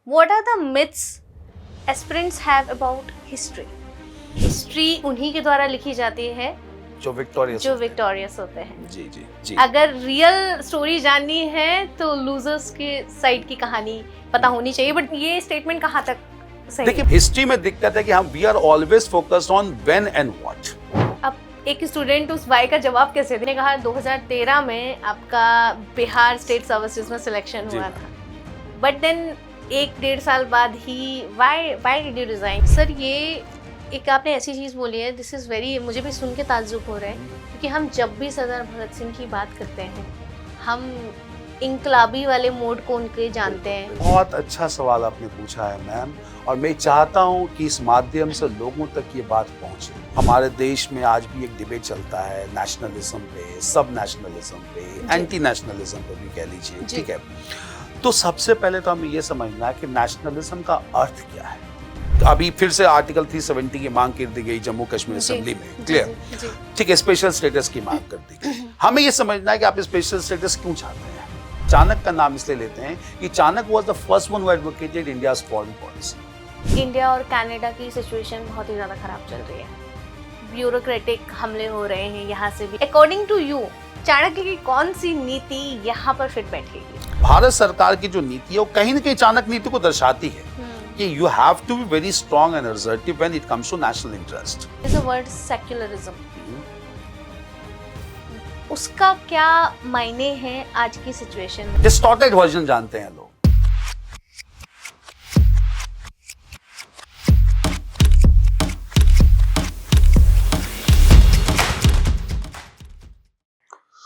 What are the myths aspirants have about history? History उन्हीं के द्वारा लिखी जाती है जो विक्टोरियस होते हैं। जी जी जी। अगर रियल स्टोरी जाननी है तो लूजर्स के साइड की कहानी पता होनी चाहिए, बट ये स्टेटमेंट कहाँ तक सही है? देखिए, हिस्ट्री में दिक्कत है कि हम we are always focused on when and what. अब एक स्टूडेंट उस वाई का जवाब कैसे देने? कहा 2013 में आपका बिहार स्टेट सर्विसेज में सिलेक्शन हुआ था, बट देन 1-1.5 साल बाद ही why did you resign? Sir, ये एक आपने ऐसी चीज़ बोली है, दिस इज़ वेरी, मुझे भी सुन के ताज्जुब हो रहा है, क्योंकि हम जब भी सरदार भगत सिंह की बात करते हैं हम इंकलाबी वाले मोड को उनके जानते हैं। बहुत अच्छा सवाल आपने पूछा है मैम, और मैं चाहता हूँ कि इस माध्यम से लोगों तक ये बात पहुँचे। हमारे देश में आज भी एक डिबेट चलता है नेशनलिज्म पे, सब नेशनलिज्म पे, एंटी नेशनलिज्म पे भी कह लीजिए, ठीक है। तो सबसे पहले तो हमें ये समझना है कि नेशनलिज्म का अर्थ क्या है। अभी फिर से आर्टिकल 370 की मांग कर दी गई जम्मू कश्मीर असेंबली में, क्लियर, ठीक है, स्पेशल स्टेटस की मांग कर दी गई। हमें ये समझना है कि आप स्पेशल स्टेटस क्यों चाहते हैं। चाणक्य का नाम इसलिए लेते हैं कि Chanakya was the first one who advocated India's foreign policy. India और कनाडा की सिचुएशन बहुत ही ज्यादा खराब चल रही है, ब्यूरोक्रेटिक हमले हो रहे हैं यहाँ से भी। अकॉर्डिंग टू यू, चाणक्य की कौन सी नीति यहाँ पर फिट बैठेगी? भारत सरकार की जो नीति है वो कहीं न कहीं चाणक्य नीति को दर्शाती है कि you have to be very strong and assertive when it comes to national interest. Is the word secularism. उसका क्या मायने हैं आज की सिचुएशन में? Distorted version जानते हैं लोग।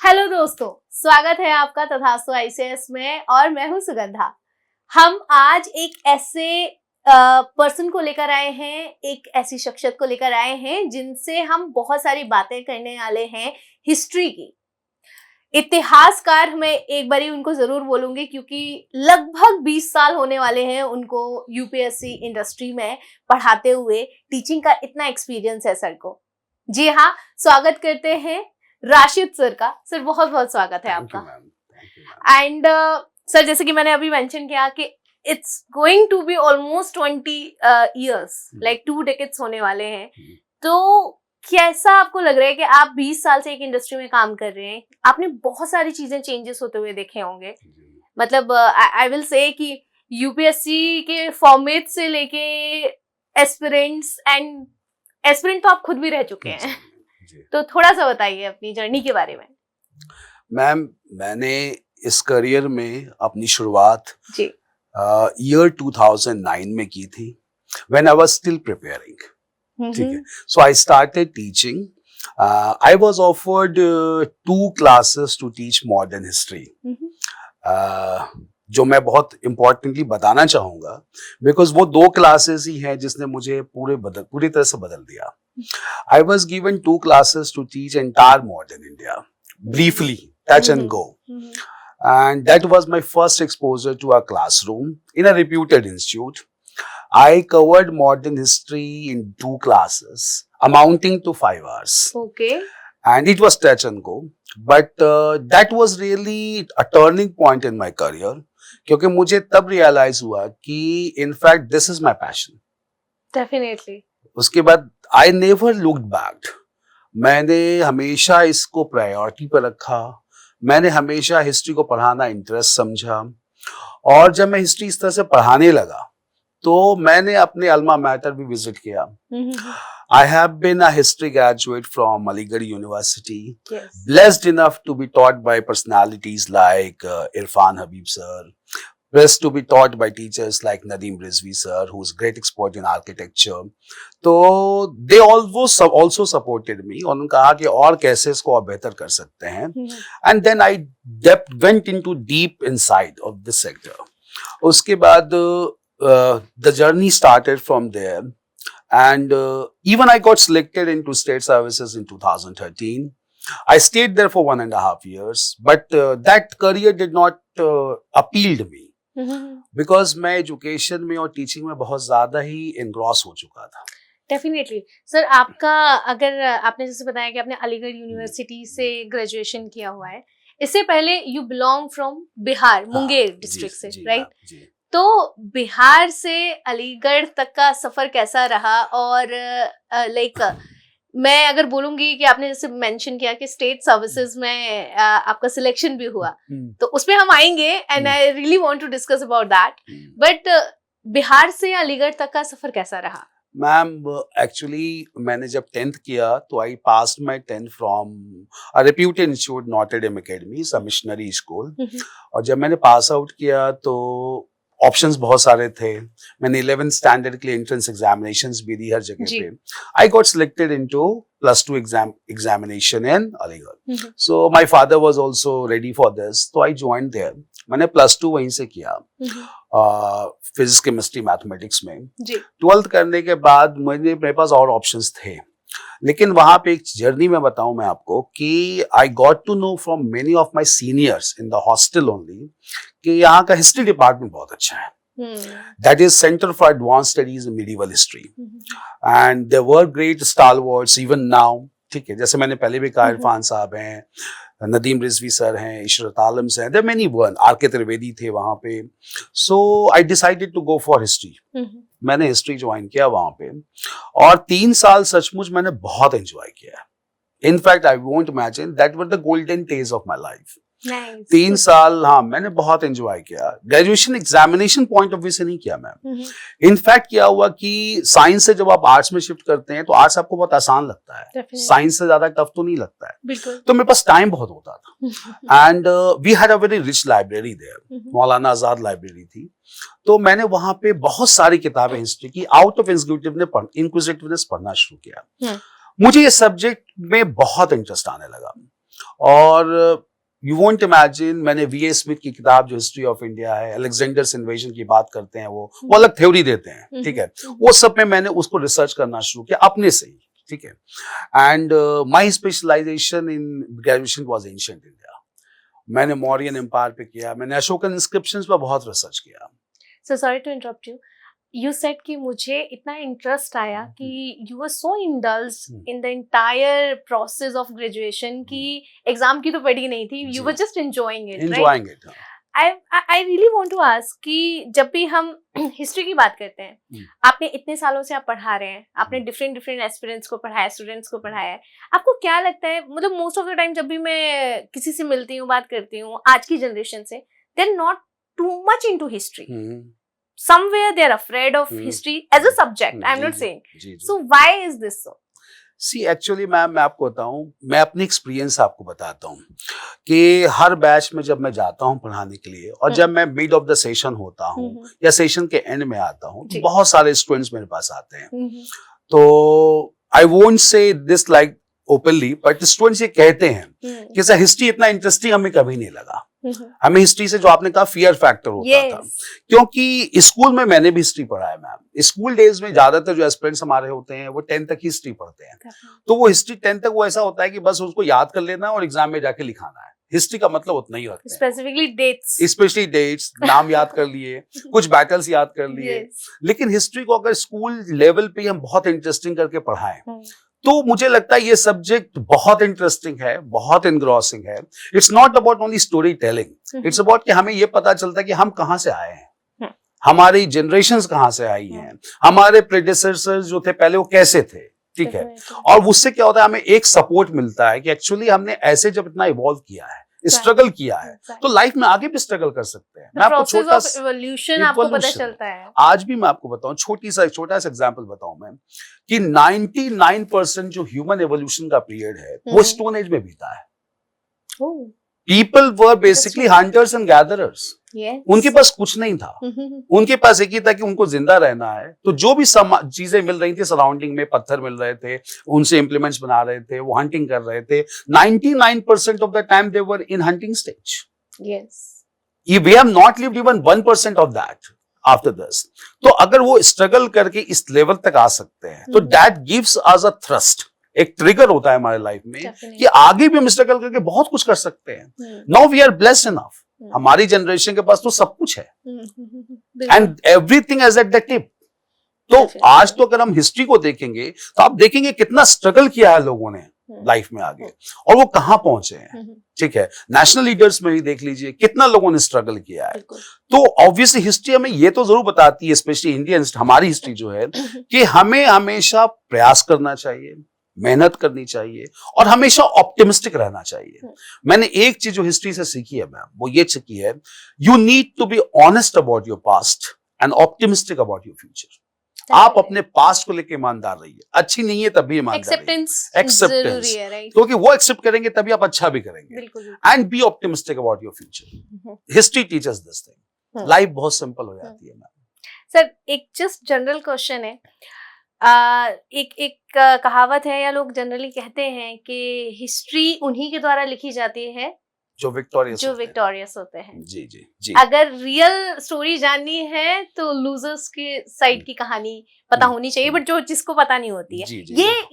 हेलो दोस्तों, स्वागत है आपका तथास्तु आईसीएस में, और मैं हूं सुगंधा। हम आज एक ऐसे पर्सन को लेकर आए हैं, एक ऐसी शख्सियत को लेकर आए हैं जिनसे हम बहुत सारी बातें करने वाले हैं हिस्ट्री की। इतिहासकार मैं एक बारी उनको जरूर बोलूंगी, क्योंकि लगभग 20 साल होने वाले हैं उनको यूपीएससी इंडस्ट्री में पढ़ाते हुए। टीचिंग का इतना एक्सपीरियंस है सर को। जी हाँ, स्वागत करते हैं राशिद सर का। सर, बहुत बहुत स्वागत है आपका। एंड सर, जैसे कि मैंने अभी मेंशन किया कि it's going to be almost 20 years, like 2 decades होने वाले हैं। तो कैसा आपको लग रहा है कि आप 20 साल से एक इंडस्ट्री में काम कर रहे हैं, आपने बहुत सारी चीजें चेंजेस होते हुए देखे होंगे। मतलब आई विल से कि यूपीएससी के फॉर्मेट से लेके एस्पिरेंट तो आप खुद भी रह चुके हैं, तो थोड़ा सा बताइए अपनी जर्नी के बारे में। मैम, मैंने इस करियर में अपनी शुरुआत ईयर 2009 में की थी, when I was still preparing, ठीक है। So I started teaching. I was offered 2 classes to teach modern history, जो मैं बहुत इम्पोर्टेंटली बताना चाहूँगा, बिकॉज वो 2 क्लासेस ही हैं जिसने मुझे पूरी तरह से बदल दिया। I was given 2 classes to teach entire modern India, briefly, touch and go. And that was my first exposure to a classroom in a reputed institute. I covered modern history in 2 classes, amounting to 5 hours. Okay. And it was touch and go. But that was really a turning point in my career, क्योंकि मुझे तब realize हुआ कि in fact this is my passion. Definitely. उसके बाद I never looked back. मैंने हमेशा इसको प्रायोरिटी पर रखा। मैंने हमेशा हिस्ट्री को पढ़ाना इंटरेस्ट समझा, और जब मैं हिस्ट्री इस तरह से पढ़ाने लगा तो मैंने अपने अल्मा मैटर भी विजिट किया। I have been a history graduate from Aligarh university, blessed enough to be taught by personalities like Irfan Habib sir, blessed to be taught by teachers like Nadeem Rizvi sir, who is great expert in architecture. तो they also supported me, और उन्होंने कहा कि और कैसे इसको और बेहतर कर सकते हैं। And then I went into deep inside of this sector. उसके बाद the journey started from there, and even I got selected into state services in 2013. I stayed there for 1.5 years, but that career did not appeal to me. Because मैं education में और teaching में बहुत ज्यादा ही engross हो चुका था। Definitely sir, आपका अगर आपने जैसे बताया कि आपने अलीगढ़ यूनिवर्सिटी से ग्रेजुएशन किया हुआ है, इससे पहले you belong from Bihar, Munger district से, राइट? तो बिहार से अलीगढ़ तक का सफर कैसा रहा? और लाइक मैं अगर बोलूंगी कि आपने जैसे मेंशन किया कि स्टेट सर्विसेज में आपका सिलेक्शन भी हुआ, तो उसमें हम आएंगे and I really want to discuss about that, but Bihar से अलीगढ़ तक का सफर कैसा रहा? मैम एक्चुअली मैंने जब 10th किया तो I passed my 10th from a reputed institute Notre Dame academy, a missionary school. और जब मैंने पास आउट किया तो ऑप्शंस बहुत सारे थे। मैंने 11th स्टैंडर्ड के लिए एंट्रेंस एग्जामिनेशंस भी दी हर जगह पे। I got selected into +2 examination in Aligarh. So my father was also ready for this, तो आई जॉइंड देयर। मैंने +2 वहीं से किया, फिजिक्स केमिस्ट्री मैथमेटिक्स में। 12th करने के बाद मेरे पास और ऑप्शंस थे, लेकिन वहां पे एक जर्नी में बताऊं मैं आपको कि I got to know from many of my seniors in the hostel only कि यहाँ का हिस्ट्री डिपार्टमेंट बहुत अच्छा है। That is centre for advance studies in medieval history and there were great stalwarts even now. ठीक है, जैसे मैंने पहले भी कहा, इरफान साहब हैं, नदीम रिजवी सर हैं, इशरत आलम हैं, there many one, R K. Trivedi थे वहां पे। So I decided to go for history. मैंने हिस्ट्री ज्वाइन किया वहां पे और 3 साल सचमुच मैंने बहुत एंजॉय किया। In fact I won't imagine that were the golden days of my life. 3 साल, हाँ, मैंने बहुत एंजॉय किया। Graduation examination point of view से नहीं किया मैम। इनफैक्ट क्या हुआ कि साइंस से जब आप आर्ट्स में शिफ्ट करते हैं तो आर्ट्स आपको बहुत आसान लगता है, साइंस से ज्यादा टफ तो नहीं लगता है। तो मेरे पास टाइम बहुत होता था and we had a very rich library there, Maulana Azad library थी। तो मैंने वहां पे बहुत सारी किताबें हिस्ट्री की आउट ऑफ इंक्विजिटिवनेस पढ़ना शुरू किया। मुझे ये सब्जेक्ट में बहुत इंटरेस्ट आने लगा और यू वोंट इमेजिन, मैंने वी.ए. स्मिथ की किताब जो हिस्ट्री ऑफ इंडिया है, अलेक्जेंडर्स इन्वेजन की बात करते हैं, वो अलग थ्योरी देते हैं, ठीक है, वो सब में मैंने उसको रिसर्च करना शुरू किया अपने से ही, ठीक है। And my specialization in graduation was ancient India. मैंने मौर्यन एम्पायर पे किया, मैंने अशोकन इंस्क्रिप्शंस पर बहुत रिसर्च किया। So sorry to interrupt you, you said कि मुझे इतना इंटरेस्ट आया कि you were so indulged in the entire process of graduation कि एग्जाम की तो पड़ी नहीं थी, you were just enjoying it, right? I really want to ask कि जब भी हम हिस्ट्री की बात करते हैं, आपने इतने सालों से आप पढ़ा रहे हैं, आपने डिफरेंट एस्पिरेंट्स को पढ़ाया, स्टूडेंट्स को पढ़ाया है, आपको क्या लगता है, मतलब मोस्ट ऑफ द टाइम जब भी मैं किसी से मिलती हूँ, बात करती हूँ आज की जनरेशन से, they are not too much into history. Somewhere they are afraid of history as a subject. I'm not saying. So why is this so? See, actually ma'am, मैं आपको बताऊं, मैं अपनी एक्सपीरियंस आपको बताता हूं कि हर बैच में जब मैं जाता हूं पढ़ाने के लिए और जब मैं मिड ऑफ द सेशन होता हूं या सेशन के एंड में आता हूं, तो बहुत सारे स्टूडेंट्स मेरे पास आते हैं। तो I won't say this like openly, but students ये कहते हैं कि सर हिस्ट्री इतना इंटरेस्टिंग हमें कभी नहीं लगा। हमें हिस्ट्री से, जो आपने कहा, फियर फैक्टर होता था, क्योंकि स्कूल में मैंने भी हिस्ट्री पढ़ा है मैम। स्कूल डेज में ज्यादातर जो एस्पिरेंट्स हमारे होते हैं वो 10th तक हिस्ट्री पढ़ते हैं। तो वो हिस्ट्री 10th तक वो ऐसा होता है कि बस उसको याद कर लेना और एग्जाम में जाके लिखाना है। हिस्ट्री का मतलब उतना ही रखते हैं, स्पेशली डेट्स, नाम याद कर लिए, कुछ बैटल्स याद कर लिए। लेकिन हिस्ट्री को अगर स्कूल लेवल पे हम बहुत इंटरेस्टिंग करके पढ़ाएं तो मुझे लगता है ये सब्जेक्ट बहुत इंटरेस्टिंग है, बहुत एनग्रॉसिंग है। It's not about only story telling, it's about कि हमें ये पता चलता है कि हम कहाँ से आए हैं, हमारी जनरेशंस कहाँ से आई हैं, हमारे प्रेडेसेसर्स जो थे पहले वो कैसे थे, ठीक है। और उससे क्या होता है, हमें एक सपोर्ट मिलता है कि एक्चुअली हमने ऐसे जब इतना इवॉल्व किया है, स्ट्रगल किया है, तो लाइफ में आगे भी स्ट्रगल कर सकते हैं। मैं आपको छोटा सा आपको पता चलता है। आज भी मैं आपको बताऊं, छोटा सा एग्जांपल बताऊं मैं कि 99% जो ह्यूमन एवोल्यूशन का पीरियड है वो स्टोन एज में बीता है। People were basically hunters and gatherers. उनके पास कुछ नहीं था, उनके पास एक ही था कि उनको जिंदा रहना है। तो जो भी चीजें मिल रही थी सराउंडिंग में, पत्थर मिल रहे थे, उनसे इंप्लीमेंट्स बना रहे थे, वो हंटिंग कर रहे थे। 99% of the time they were in hunting stage. We have not lived even 1% of that after this. तो अगर वो स्ट्रगल करके इस लेवल तक आ सकते हैं तो that gives us a thrust, एक ट्रिगर होता है हमारे लाइफ में कि आगे भी हम स्ट्रगल करके बहुत कुछ कर सकते हैं। Now we are blessed enough, हमारी जनरेशन के पास तो सब कुछ है and everything is at the tip. तो आज तो अगर हम हिस्ट्री को देखेंगे तो आप देखेंगे कितना स्ट्रगल किया है लोगों ने लाइफ में आगे, और वो कहाँ पहुंचे हैं। ठीक है, नेशनल लीडर्स में भी देख लीजिए कितना लोगों ने स्ट्रगल किया है। तो ऑब्वियसली हिस्ट्री हमें ये तो जरूर बताती है, स्पेशली इंडियन हमारी हिस्ट्री जो है, कि हमें हमेशा प्रयास करना चाहिए, मेहनत करनी चाहिए और हमेशा ऑप्टिमिस्टिक रहना चाहिए। मैंने एक चीज जो हिस्ट्री से सीखी है मैम, वो ये सीखी है, you need to be honest about your past and optimistic about your future. आप अपने पास्ट को लेकर ईमानदार रहिए, अच्छी नहीं है तब भी ईमानदार रहिए, एक्सेप्टेंस, क्योंकि वो एक्सेप्ट करेंगे तभी आप अच्छा भी करेंगे। And be optimistic about your future. History teachers this thing, life बहुत सिंपल हो जाती है मैम। सर एक जस्ट जनरल क्वेश्चन है, एक कहावत है या लोग जनरली कहते हैं कि हिस्ट्री उन्हीं के द्वारा लिखी जाती है जो विक्टोरियस होते हैं। जी जी जी। अगर रियल स्टोरी जाननी है तो लूजर्स के साइड की कहानी पता होनी चाहिए, बट जो जिसको पता नहीं होती है।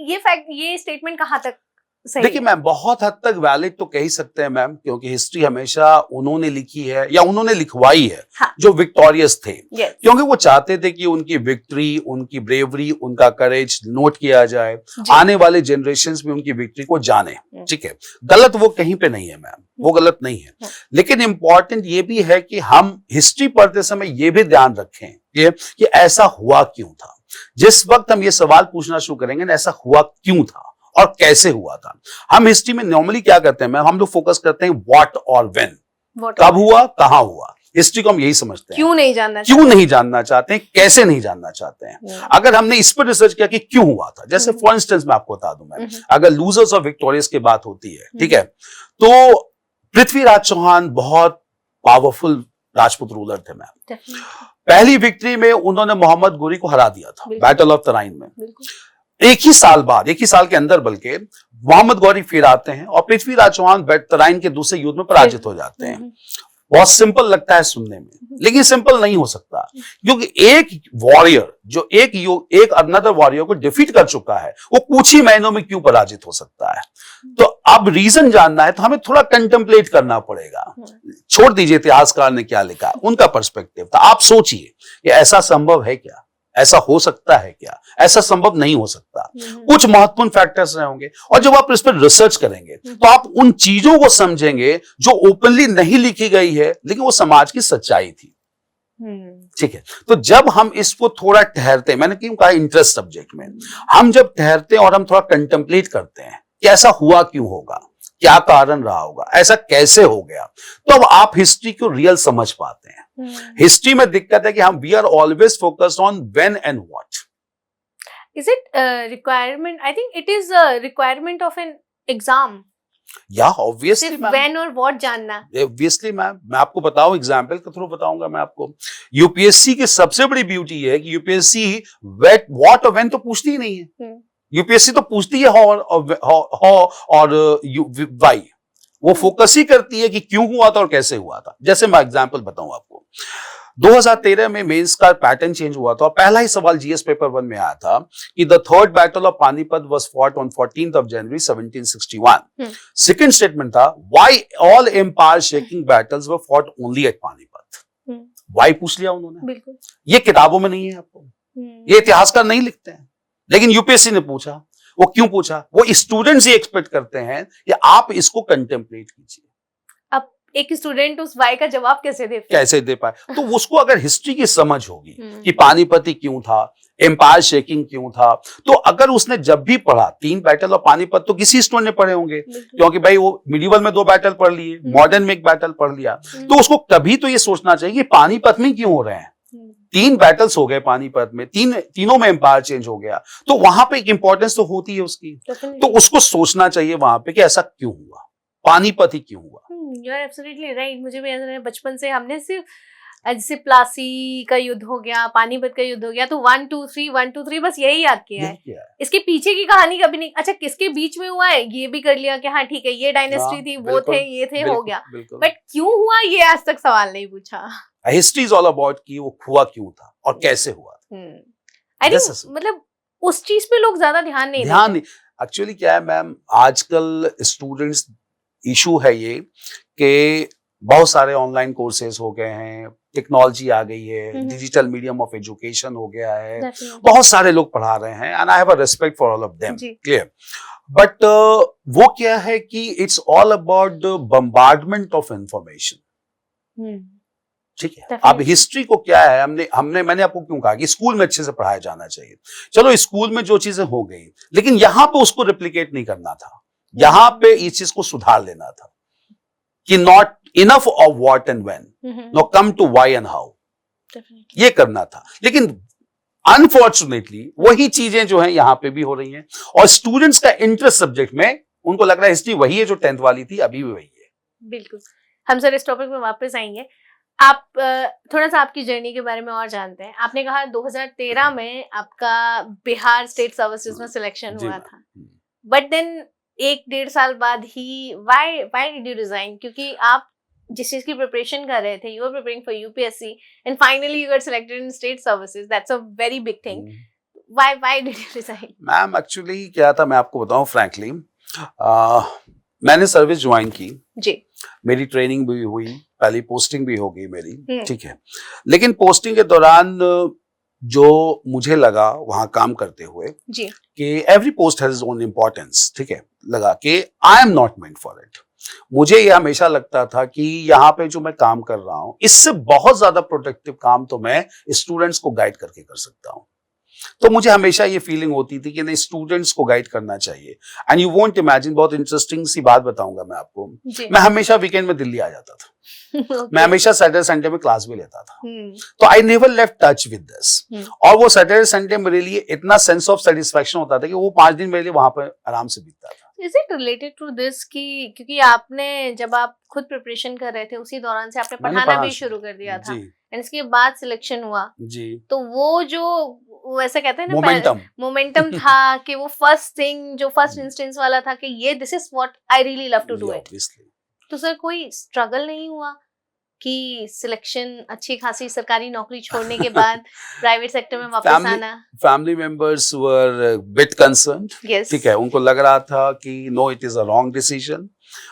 ये फैक्ट, ये स्टेटमेंट कहाँ तक सही? देखिए मैम, बहुत हद तक वैलिड तो कह ही सकते हैं मैम, क्योंकि हिस्ट्री हमेशा उन्होंने लिखी है या उन्होंने लिखवाई है, हाँ, जो विक्टोरियस थे, क्योंकि वो चाहते थे कि उनकी विक्ट्री, उनकी ब्रेवरी, उनका करेज नोट किया जाए, आने वाले जनरेशंस में उनकी विक्ट्री को जाने। ठीक है, गलत वो कहीं पे नहीं है मैम, वो गलत नहीं है, लेकिन इंपॉर्टेंट ये भी है कि हम हिस्ट्री पढ़ते समय ये भी ध्यान रखें कि ऐसा हुआ क्यों था। जिस वक्त हम ये सवाल पूछना शुरू करेंगे, ऐसा हुआ क्यों था और कैसे हुआ था। हम हिस्ट्री में नॉर्मली क्या करते हैं मैम, हम लोग फोकस करते हैं व्हाट और व्हेन, कब हुआ, कहां हुआ। हिस्ट्री को हम यही समझते हैं, क्यों नहीं जानना चाहते हैं, कैसे नहीं जानना चाहते हैं। अगर हमने इस पर रिसर्च किया कि क्यों हुआ था, जैसे फॉर इंस्टेंस मैं आपको बता दूं मैम, अगर लूजर्स और विक्टोरियस की बात होती है, ठीक है, तो पृथ्वीराज चौहान बहुत पावरफुल राजपूत रूलर थे मैम। पहली विक्ट्री में उन्होंने मोहम्मद गोरी को हरा दिया था बैटल ऑफ तराइन में। एक ही साल के अंदर बल्कि मोहम्मद गौरी फिर आते हैं और पृथ्वीराज चौहान तराइन के दूसरे युद्ध में पराजित हो जाते हैं। बहुत सिंपल लगता है सुनने में, लेकिन सिंपल नहीं हो सकता, क्योंकि एक वॉरियर जो एक अनदर वॉरियर को डिफीट कर चुका है, वो कुछ ही महीनों में क्यों पराजित हो सकता है। तो अब रीजन जानना है तो हमें थोड़ा कंटेम्पलेट करना पड़ेगा। छोड़ दीजिए इतिहासकार ने क्या लिखा, उनका पर्सपेक्टिव था। आप सोचिए कि ऐसा संभव है क्या, ऐसा हो सकता है क्या, ऐसा संभव नहीं हो सकता। कुछ महत्वपूर्ण फैक्टर्स रहे होंगे, और जब आप इस पर रिसर्च करेंगे तो आप उन चीजों को समझेंगे जो ओपनली नहीं लिखी गई है, लेकिन वो समाज की सच्चाई थी। ठीक है, तो जब हम इसको थोड़ा ठहरते, मैंने क्यों कहा इंटरेस्ट सब्जेक्ट में, हम जब ठहरते हैं और हम थोड़ा कंटेम्पलेट करते हैं कि ऐसा हुआ क्यों होगा, क्या कारण रहा होगा, ऐसा कैसे हो गया, तो अब आप हिस्ट्री को रियल समझ पाते हैं। हिस्ट्री में दिक्कत है कि हम we are always focused on when and what. Is it requirement? I think it is requirement of an exam. या ऑब्वियसली मैम, व्हेन और व्हाट जानना। ऑब्वियसली मैम, मैं आपको बताऊं, एग्जांपल के थ्रू बताऊंगा मैं आपको। यूपीएससी की सबसे बड़ी ब्यूटी है कि यूपीएससी व्हाट और व्हेन तो पूछती ही नहीं है। यूपीएससी तो पूछती है हाउ और व्हाई। वो फोकस ही करती है कि क्यों हुआ था और कैसे हुआ था। जैसे मैं एग्जांपल बताऊं आपको, 2013 में मेंस का पैटर्न चेंज हुआ था और पहला ही सवाल जीएस पेपर 1 में आया था कि the third battle of Panipat was fought on 14th of January 1761। Second statement था why all empire shaking battles were fought only at Panipat. व्हाई पूछ लिया उन्होंने। बिल्कुल, ये किताबों में नहीं है आपको, ये इतिहासकार नहीं लिखते हैं, लेकिन यूपीएससी ने पूछा। वो क्यों पूछा? वो स्टूडेंट्स ही एक्सपेक्ट करते हैं कि आप इसको कंटेम्पलेट कीजिए। अब एक स्टूडेंट उस वाई का जवाब कैसे दे पाए? तो उसको अगर हिस्ट्री की समझ होगी कि पानीपत क्यों था, एम्पायर शेकिंग क्यों था, तो अगर उसने जब भी पढ़ा 3 बैटल और पानीपत, तो किसी स्टूडेंट ने पढ़े होंगे, क्योंकि भाई वो मिडिवल में 2 बैटल पढ़ लिए, मॉडर्न में 1 बैटल पढ़ लिया, तो उसको कभी तो ये सोचना चाहिए कि पानीपत में क्यों हो रहे हैं। 3 बैटल्स हो गए पानीपत में, तीनों में एम्पायर चेंज हो गया, तो वहां पे एक इंपॉर्टेंस तो होती है उसकी। तो उसको सोचना चाहिए वहां पे कि ऐसा क्यों हुआ, पानीपत ही क्यों हुआ। You are absolutely right. मुझे भी ऐसा है, बचपन से हमने सिर्फ जैसे प्लासी का युद्ध हो गया, पानीपत का युद्ध हो गया, तो 1 2 3 बस यही याद किया है। इसके पीछे की कहानी कभी नहीं, अच्छा किसके बीच में हुआ है ये भी कर लिया कि हाँ ठीक है ये डायनेस्टी थी, वो थे, ये थे, हो गया, बट क्यों हुआ ये आज तक सवाल नहीं पूछा। हिस्ट्री इज ऑल अबाउट कि वो हुआ क्यों था और कैसे हुआ था। आई थिंक मतलब उस चीज पे लोग ज्यादा ध्यान नहीं एक्चुअली क्या है मैम, आजकल स्टूडेंट्स इशू है ये कि बहुत सारे ऑनलाइन कोर्सेज हो गए हैं, टेक्नोलॉजी आ गई है, हम्म। डिजिटल मीडियम ऑफ एजुकेशन हो गया है, Definitely. बहुत सारे लोग पढ़ा रहे हैं and I have a respect for all of them, जी। क्लियर। बट वो क्या है कि it's all about the bombardment of information, ठीक है। अब Definitely. हिस्ट्री को क्या है, मैंने आपको क्यों कहा कि स्कूल में अच्छे से पढ़ाया जाना चाहिए। चलो स्कूल में जो चीजें हो गई, लेकिन यहां पे उसको रिप्लिकेट नहीं करना था, यहां पे इस चीज को सुधार लेना था कि not enough of what and when, no come to why and how, Definitely. ये करना था। लेकिन अनफॉर्चुनेटली वही चीजें जो हैं यहां पे भी हो रही हैं, और स्टूडेंट्स का इंटरेस्ट सब्जेक्ट में उनको लग रहा है हिस्ट्री वही है जो 10th वाली थी, अभी भी वही है। बिल्कुल, हम सर इस टॉपिक में वापस आएंगे। आप थोड़ा सा आपकी जर्नी के बारे में और जानते हैं। आपने कहा 2013 में आपका बिहार स्टेट सर्विसेज में सिलेक्शन जी हुआ मैम। था, बट देन 1-1.5 साल बाद ही व्हाई डिड यू रिजाइन? क्योंकि आप जिस चीज की प्रिपरेशन कर रहे थे, you are preparing for UPSC and finally you got selected in state services, that's a very big thing. Why did you resign? Ma'am actually क्या था, मैं आपको बताऊं फ्रैंकली, मैंने सर्विस ज्वाइन की जी। मेरी ट्रेनिंग भी हुई, पहली पोस्टिंग भी हो गई मेरी, हम्म। ठीक है। लेकिन पोस्टिंग के दौरान जो मुझे लगा वहां काम करते हुए जी। कि every post has own importance, ठीक है, लगा कि I am not meant for it. मुझे ये हमेशा लगता था कि यहाँ पे जो मैं काम कर रहा हूँ, इससे बहुत ज्यादा प्रोडक्टिव काम तो मैं स्टूडेंट्स को गाइड करके कर सकता हूँ। तो मुझे हमेशा ये फीलिंग होती थी कि नहीं, स्टूडेंट्स को गाइड करना चाहिए। एंड यू वोंट इमेजिन, बहुत इंटरेस्टिंग सी बात बताऊंगा मैं आपको, जी। मैं हमेशा वीकेंड में दिल्ली आ जाता था। Okay. मैं हमेशा सैटरडे संडे में क्लास भी लेता था, हम्म। तो I never left touch with this. और वो सैटरडे संडे मेरे लिए इतना सेंस ऑफ सेटिस्फैक्शन होता था कि वो 5 दिन मेरे लिए वहां पर आराम से बीतता था। Is it related to this कि क्योंकि आपने जब आप खुद प्रिपरेशन कर रहे थे उसी दौरान से आपने मैंने पढ़ाना पढ़ा भी शुरू कर दिया था, जी एंड इसके बाद सिलेक्शन हुआ, जी, तो वो जो वैसे कहते हैं ना मोमेंटम मोमेंटम था कि वो फर्स्ट थिंग जो फर्स्ट इंस्टेंस वाला था कि ये this is what I really love to do it. तो सर कोई स्ट्रगल नहीं हुआ कि सिलेक्शन, अच्छी खासी सरकारी नौकरी छोड़ने के बाद प्राइवेट सेक्टर में वापस आना? Family members were bit concerned, Yes. ठीक है, उनको लग रहा था कि no, it is a wrong decision.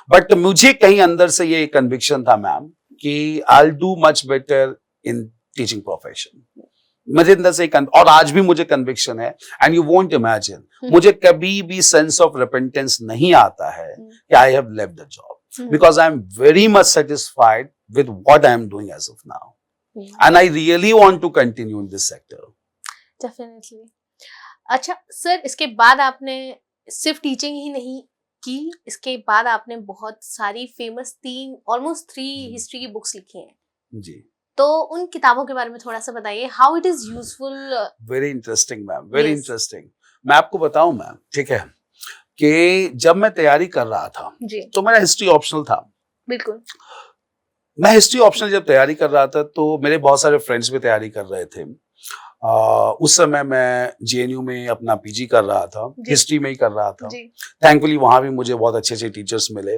But मुझे कहीं अंदर से ये कन्विक्शन था मैम कि I will do much better in teaching profession. मुझे अंदर से और आज भी मुझे कन्विक्शन है, एंड यू वोंट इमेजिन, मुझे कभी भी सेंस ऑफ रिपेंटेंस नहीं आता है कि I have left the job, because I am very much satisfied with what I am doing as of now. And I really want to continue in this sector. Definitely. अच्छा sir, इसके बाद आपने सिर्फ teaching ही नहीं की, इसके बाद आपने बहुत सारी फेमस 3 हिस्ट्री की बुक्स लिखी हैं जी, तो उन किताबों के बारे में थोड़ा सा बताइए, how it is useful? Very interesting ma'am, very Yes. Interesting. मैं आपको बताऊं मैम, ठीक है, कि जब मैं तैयारी कर रहा था जी। तो मेरा हिस्ट्री ऑप्शनल था। बिल्कुल। मैं हिस्ट्री ऑप्शनल जब तैयारी कर रहा था तो मेरे बहुत सारे फ्रेंड्स भी तैयारी कर रहे थे। उस समय मैं जेएनयू में अपना पीजी कर रहा था, हिस्ट्री में ही कर रहा था। थैंकफुली वहां भी मुझे बहुत अच्छे अच्छे टीचर्स मिले।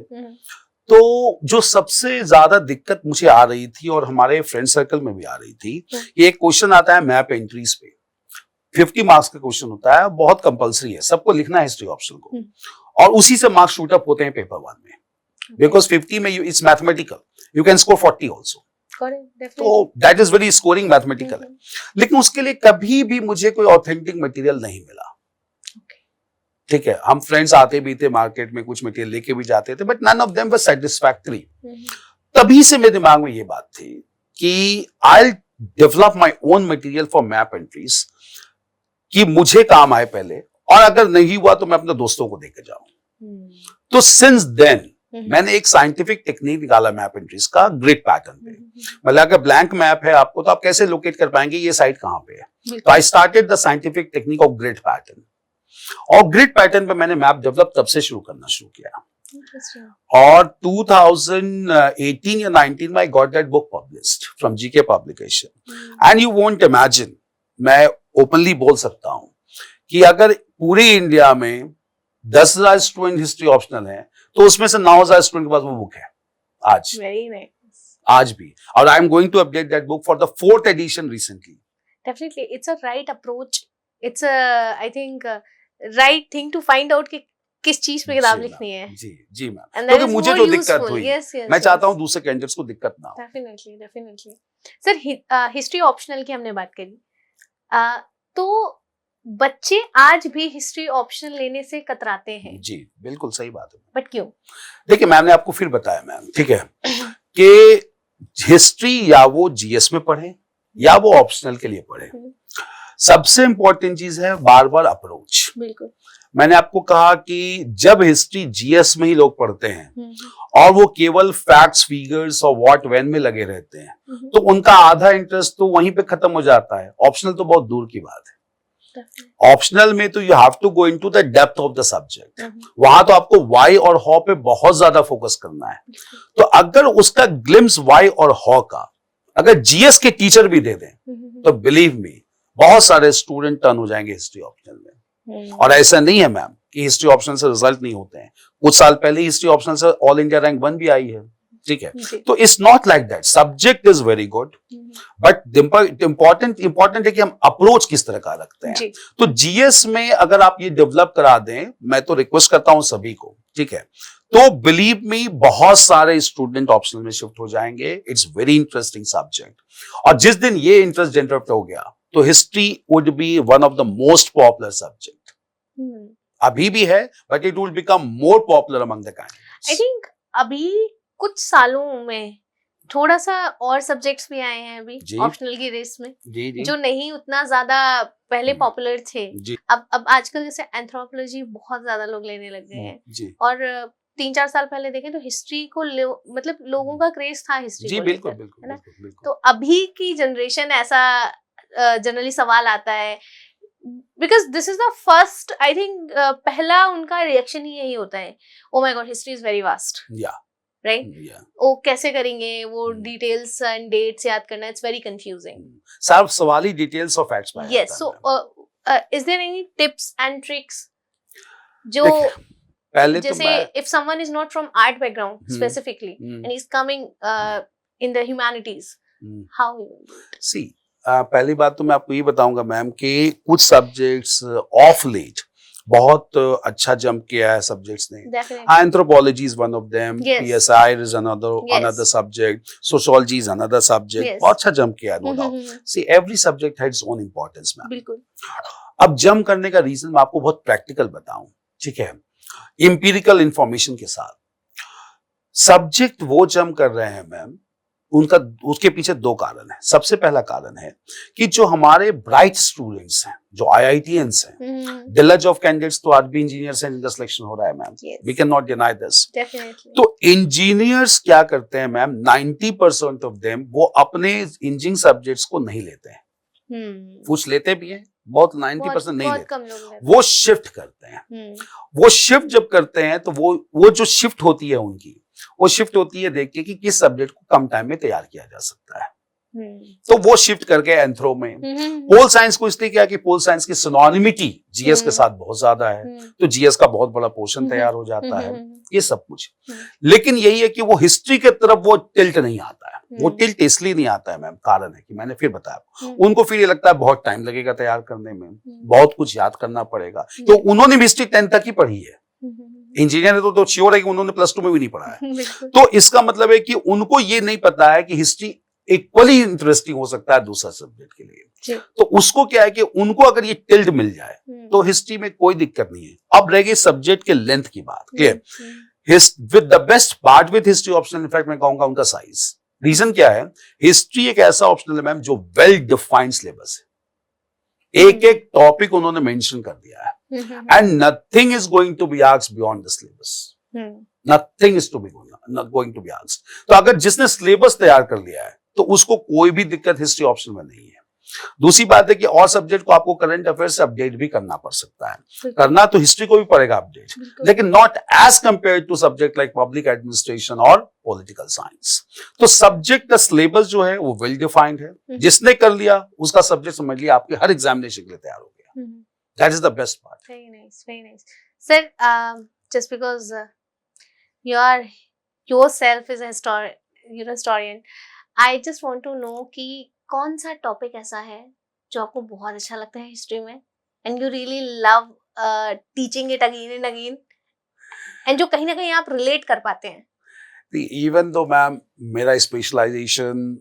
तो जो सबसे ज्यादा दिक्कत मुझे आ रही थी और हमारे फ्रेंड सर्कल में भी आ रही थी, ये एक क्वेश्चन आता है मैप एंट्रीज पे, 50 मार्क्स का क्वेश्चन होता है, बहुत कंपलसरी है, सबको लिखना है हिस्ट्री ऑप्शन को, और उसी से मार्क्स शूट अप होते हैं पेपर 1 में, बिकॉज 50 में it's mathematical, you can score 40 also, तो that is very scoring mathematical है। लेकिन उसके लिए कभी भी मुझे कोई ऑथेंटिक मटेरियल नहीं मिला। ठीक है, हम फ्रेंड्स आते भी थे मार्केट में, कुछ मटेरियल लेके भी जाते थे, but none of them were satisfactory. तभी से मेरे दिमाग में ये बात थी कि I develop my own material for map entries, कि मुझे काम आए पहले, और अगर नहीं हुआ तो मैं अपने दोस्तों को देकर जाऊं। तो सिंस देन मैंने एक साइंटिफिक टेक्निक निकाला मैप एंट्रीज का, ग्रिड पैटर्न पे। मतलब अगर ब्लैंक मैप है आपको तो आप कैसे लोकेट कर पाएंगे ये साइट कहां पे है। तो I started the scientific technique of grid pattern, और ग्रिड पैटर्न पे मैंने मैप डेवलप तब से शुरू करना शुरू किया। और 2018 या 19 में I got that book published from GK publication, and you won't imagine, मैं ओपनली बोल सकता हूं कि अगर पूरे इंडिया में 10,000 स्टूडेंट हिस्ट्री ऑप्शनल है तो उसमें से 9,000 स्टूडेंट के पास वो बुक है आज। Very nice. आज भी, और I am going to update that book for the 4th edition recently. Definitely, it's a right approach. It's a, I think, right thing to find out कि किस चीज पे किताब जी लिखनी है। मैम, जी मैम, And that क्योंकि is मुझे more जो दिक्कत useful. हुई, Yes, yes, मैं चाहता yes. हूँ दूसरे कैंडिडेट्स को दिक्कत ना हो। Definitely. सर, हिस्ट्री ऑप्शनल की हमने बात करी, तो बच्चे आज भी हिस्ट्री ऑप्शनल लेने से कतराते हैं, जी बिल्कुल सही बात है। बट क्यों? देखिए मैंने आपको फिर बताया मैम, ठीक है, कि हिस्ट्री या वो जीएस में पढ़े या वो ऑप्शनल के लिए पढ़े, सबसे इंपॉर्टेंट चीज है बार बार अप्रोच। बिल्कुल। मैंने आपको कहा कि जब हिस्ट्री जीएस में ही लोग पढ़ते हैं और वो केवल फैक्ट्स, फिगर्स और व्हाट व्हेन में लगे रहते हैं, तो उनका आधा इंटरेस्ट तो वहीं पे खत्म हो जाता है। ऑप्शनल तो बहुत दूर की बात है। ऑप्शनल में तो you have to go into the depth of the subject, वहां तो आपको वाई और हॉ पे बहुत ज्यादा फोकस करना है। तो अगर उसका ग्लिम्स वाई और हॉ का अगर जीएस के टीचर भी दे दें तो बिलीव मी बहुत सारे स्टूडेंट टर्न हो जाएंगे हिस्ट्री ऑप्शनल में। और ऐसा नहीं है मैम कि हिस्ट्री ऑप्शनल से रिजल्ट नहीं होते हैं। कुछ साल पहले हिस्ट्री ऑप्शनल से ऑल इंडिया रैंक 1 भी आई है, ठीक है। तो it's not like that, subject is very good, but important है कि हम अप्रोच किस तरह का रखते हैं। तो जीएस में अगर आप ये डेवलप करा दें, मैं तो रिक्वेस्ट करता हूं सभी को, ठीक है, तो बिलीव मी बहुत सारे स्टूडेंट ऑप्शनल में शिफ्ट हो जाएंगे। इट्स वेरी इंटरेस्टिंग सब्जेक्ट, और जिस दिन ये इंटरेस्ट जनरेट हो गया तो history would be one of the most popular subject. अभी भी है, but it will become more popular among the candidates. I think अभी कुछ सालों में थोड़ा सा और सब्जेक्ट्स भी आए हैं अभी ऑप्शनल की रेस में, जी। जो नहीं उतना ज्यादा पहले पॉपुलर थे। अब आजकल जैसे एंथ्रोपोलॉजी बहुत ज्यादा लोग लेने लग गए हैं, और 3-4 साल पहले देखें तो हिस्ट्री को मतलब लोगों का क्रेज था हिस्ट्री जी, को बिल्कुल, लेकर, बिल्कुल, है ना? बिल्कुल। तो अभी की जनरेशन ऐसा जनरली सवाल आता है, because this is the first, I think पहला उनका रिएक्शन ही यही होता है, oh my God history is very vast, right? वो कैसे करेंगे वो डिटेल्स एंड डेट्स याद करना, इट्स वेरी कंफ्यूजिंग। साफ सवाली डिटेल्स और फैक्ट्स पाया yes, so is there any tips and tricks जो पहले जैसे if someone is not from art background specifically and he is coming in the humanities, how he will do it? See पहली बात तो मैं आपको ये बताऊंगा मैम कि कुछ सब्जेक्ट्स ऑफ लेट बहुत अच्छा जंप किया है सब्जेक्ट्स ने। Anthropology is one of them, PSI is another subject, sociology is another subject, बहुत अच्छा जंप किया है, no doubt. See every subject has its own importance ma'am. बिल्कुल। अब जंप करने का रीजन मैं आपको बहुत प्रैक्टिकल बताऊं, ठीक है, एम्पिरिकल इंफॉर्मेशन के साथ। सब्जेक्ट वो जंप कर रहे हैं मैम, उनका उसके पीछे दो कारण है। सबसे पहला कारण है कि जो हमारे ब्राइट स्टूडेंट्स हैं, जो आईआईटीएंस हैं, दिल्लज ऑफ कैंडिडेट्स तो आज भी इंजीनियर्स हैं जिनका सिलेक्शन हो रहा है ma'am, we can not deny this. तो इंजीनियर्स क्या करते हैं मैम, 90% ऑफ देम वो अपने इंजीनियरिंग सब्जेक्ट्स को नहीं लेते हैं। कुछ लेते भी हैं, बहुत 90% नहीं लेते, वो शिफ्ट करते हैं। वो शिफ्ट जब करते हैं तो वो जो शिफ्ट होती है उनकी, वो शिफ्ट होती है देख के कि किस सब्जेक्ट को कम टाइम में तैयार किया जा सकता है। तो वो शिफ्ट करके एंथ्रो में, पोल साइंस को इसलिए किया कि पोल साइंस की सिनोनिमिटी जीएस के साथ बहुत ज्यादा है, तो जीएस का बहुत बड़ा पोर्शन तैयार हो जाता है, ये सब कुछ। लेकिन यही है कि वो हिस्ट्री के तरफ वो टिल्ट नहीं आता है। वो टिल्ट इसलिए नहीं आता है मैम, कारण है कि मैंने फिर बताया, उनको फिर ये लगता है बहुत टाइम लगेगा तैयार करने में, बहुत कुछ याद करना पड़ेगा। तो उन्होंने भी हिस्ट्री 10 तक ही पढ़ी है, इंजीनियर है तो श्योर है कि उन्होंने +2 में भी नहीं पढ़ा है। तो इसका मतलब है कि उनको ये नहीं पता है कि हिस्ट्री इक्वली इंटरेस्टिंग हो सकता है दूसरा सब्जेक्ट के लिए। तो उसको क्या है कि उनको अगर ये टिल्ट मिल जाए तो हिस्ट्री में कोई दिक्कत नहीं है। अब रह गई सब्जेक्ट के लेंथ की बात, clear? With the best part with history optional, in fact मैं कहूंगा उनका साइज। रीजन क्या है, हिस्ट्री एक ऐसा ऑप्शनल है मैम जो वेल डिफाइंड सिलेबस है, एक एक टॉपिक उन्होंने मेंशन कर दिया है, and nothing is going to be asked beyond the syllabus. Nothing is not going to be asked. तो अगर जिसने सिलेबस तैयार कर लिया है तो उसको कोई भी दिक्कत हिस्ट्री ऑप्शन में नहीं है। दूसरी बात है कि और सब्जेक्ट को आपको करंट अफेयर से अपडेट भी करना पड़ सकता है, करना तो हिस्ट्री को भी पड़ेगा अपडेट, लेकिन not as compare to subject like public administration और पॉलिटिकल साइंस। तो सब्जेक्ट का सिलेबस जो है वो वेल डिफाइंड है, जिसने कर लिया उसका सब्जेक्ट समझ लिया, आपके हर एग्जामिनेशन के लिए तैयार हो गया। That is the best part. Very nice, very nice. Sir, just because yourself is a historian, I just want to know कि कौन सा टॉपिक ऐसा है जो आपको बहुत अच्छा लगता है हिस्ट्री में, and you really love teaching it again and again, and जो कहीं ना कहीं आप रिलेट कर पाते हैं? इवन दो मैम मेरा स्पेशलाइजेशन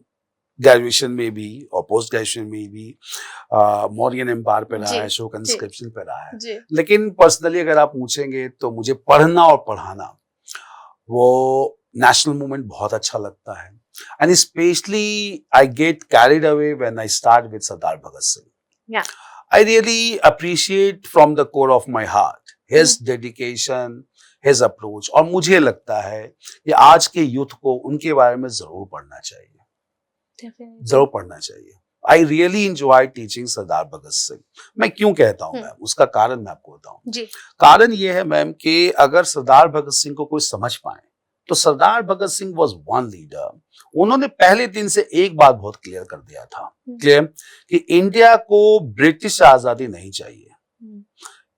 ग्रेजुएशन में भी और पोस्ट ग्रेजुएशन में भी मौर्यन एम्पायर पे रहा जी, है, अशोक इंस्क्रिप्शन पे रहा है। जी। लेकिन पर्सनली अगर आप पूछेंगे तो मुझे पढ़ना और पढ़ाना वो नेशनल मूवमेंट बहुत अच्छा लगता है। And specially I get carried away when I start with Sardar Bhagat Singh. Yeah. I really appreciate from the core of my heart his dedication, his approach। और मुझे लगता है कि आज के यूथ को उनके बारे में जरूर पढ़ना चाहिए, जरूर पढ़ना चाहिए। आई रियली एंजॉय टीचिंग सरदार भगत सिंह। मैं क्यों कहता हूँ मैम, उसका कारण मैं आपको बताऊं। जी। कारण ये है मैम कि अगर सरदार भगत सिंह को कोई समझ पाए तो सरदार Bhagat Singh was one leader. उन्होंने पहले दिन से एक बात बहुत क्लियर कर दिया था, क्लियर, कि इंडिया को ब्रिटिश आजादी नहीं चाहिए,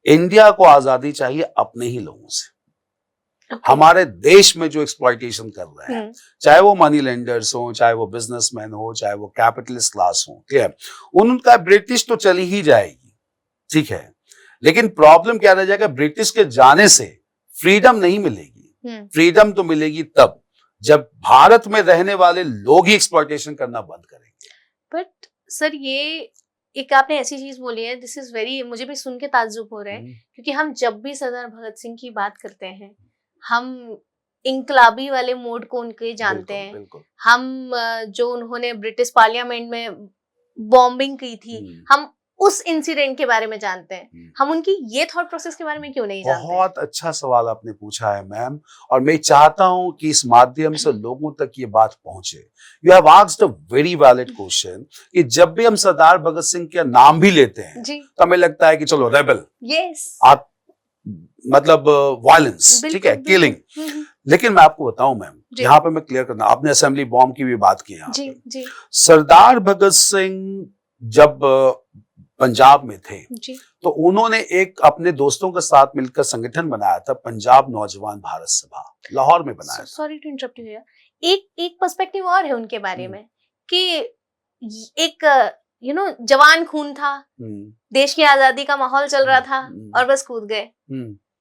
इंडिया को आजादी चाहिए अपने ही लोगों से। हमारे देश में जो एक्सप्लॉयटेशन कर रहे हैं, चाहे वो मनी लेंडर्स हो, चाहे वो बिजनेसमैन हो, चाहे वो कैपिटलिस्ट क्लास हो, क्लियर, उनका ब्रिटिश तो चली ही जाएगी, ठीक है, लेकिन प्रॉब्लम क्या रह जाएगा, ब्रिटिश के जाने से फ्रीडम नहीं मिलेगी। फ्रीडम तो मिलेगी तब जब भारत में रहने वाले लोग ही एक्सप्लॉयटेशन करना बंद करेंगे। बट सर ये एक आपने ऐसी चीज बोली है, दिस इज वेरी, मुझे भी सुन के ताज्जुब हो रहा है, क्योंकि हम जब भी सरदार भगत सिंह की बात करते हैं हम इंकलाबी वाले मोड को उनके जानते हैं। बिल्कुल। हम जो उन्होंने ब्रिटिश पार्लियामेंट में बॉम्बिंग की थी, हम उस इंसिडेंट के बारे में जानते हैं। हम उनकी ये थॉट प्रोसेस के बारे में क्यों नहीं जानते? बहुत अच्छा सवाल आपने पूछा है मैम, और मैं चाहता हूं कि इस माध्यम से लोगों तक ये बात पहुंचे। You have asked a very valid question कि जब भी हम सरदार भगत सिंह का नाम भी लेते हैं जी, तो हमें लगता है कि चलो रेबल, यस, आप मतलब वायलेंस, ठीक है, किलिंग। लेकिन मैं आपको बताऊं मैम, यहाँ पे मैं क्लियर करना, आपने असेंबली बॉम्ब की भी बात की है। जी, जी। सरदार भगत सिंह जब पंजाब में थे जी, तो उन्होंने एक अपने दोस्तों के साथ मिलकर संगठन बनाया था, पंजाब नौजवान भारत सभा, लाहौर में बनाया था। Sorry to interrupt you here, एक पर्सपेक्टिव और है उनके बारे में कि एक जवान खून था, देश की आजादी का माहौल चल रहा था और बस कूद गए।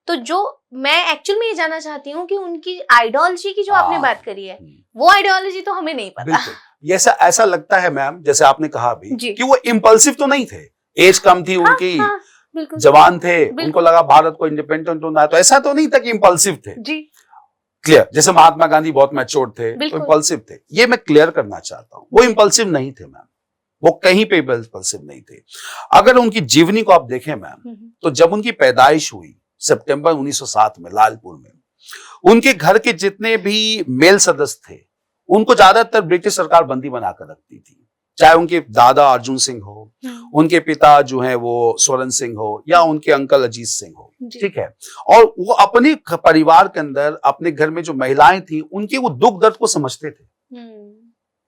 तो जो मैं एक्चुअल में ये जानना चाहती हूँ कि उनकी आइडियोलॉजी की जो आपने बात करी है, वो आइडियोलॉजी तो हमें नहीं पता। ऐसा लगता है मैम, जैसे आपने कहा भी कि वो इम्पल्सिव तो नहीं थे, एज कम थी उनकी, जवान थे, उनको लगा भारत को इंडिपेंडेंट होना है, तो ऐसा तो नहीं था कि इम्पल्सिव थे। जी, क्लियर, जैसे महात्मा गांधी बहुत मैच्योर थे तो इम्पल्सिव थे, ये मैं क्लियर करना चाहता हूँ। वो इम्पल्सिव नहीं थे मैम, वो कहीं पे इम्पल्सिव नहीं थे। अगर उनकी जीवनी को आप देखें मैम, तो जब उनकी पैदाइश हुई सितंबर 1907 में लालपुर में, उनके घर के जितने भी मेल सदस्य थे उनको ज्यादातर ब्रिटिश सरकार बंदी बनाकर रखती थी, चाहे उनके दादा अर्जुन सिंह हो, उनके पिता जो हैं वो स्वरण सिंह हो, या उनके अंकल अजीत सिंह हो, ठीक है, और वो अपने परिवार के अंदर अपने घर में जो महिलाएं थी उनके वो दुख दर्द को समझते थे,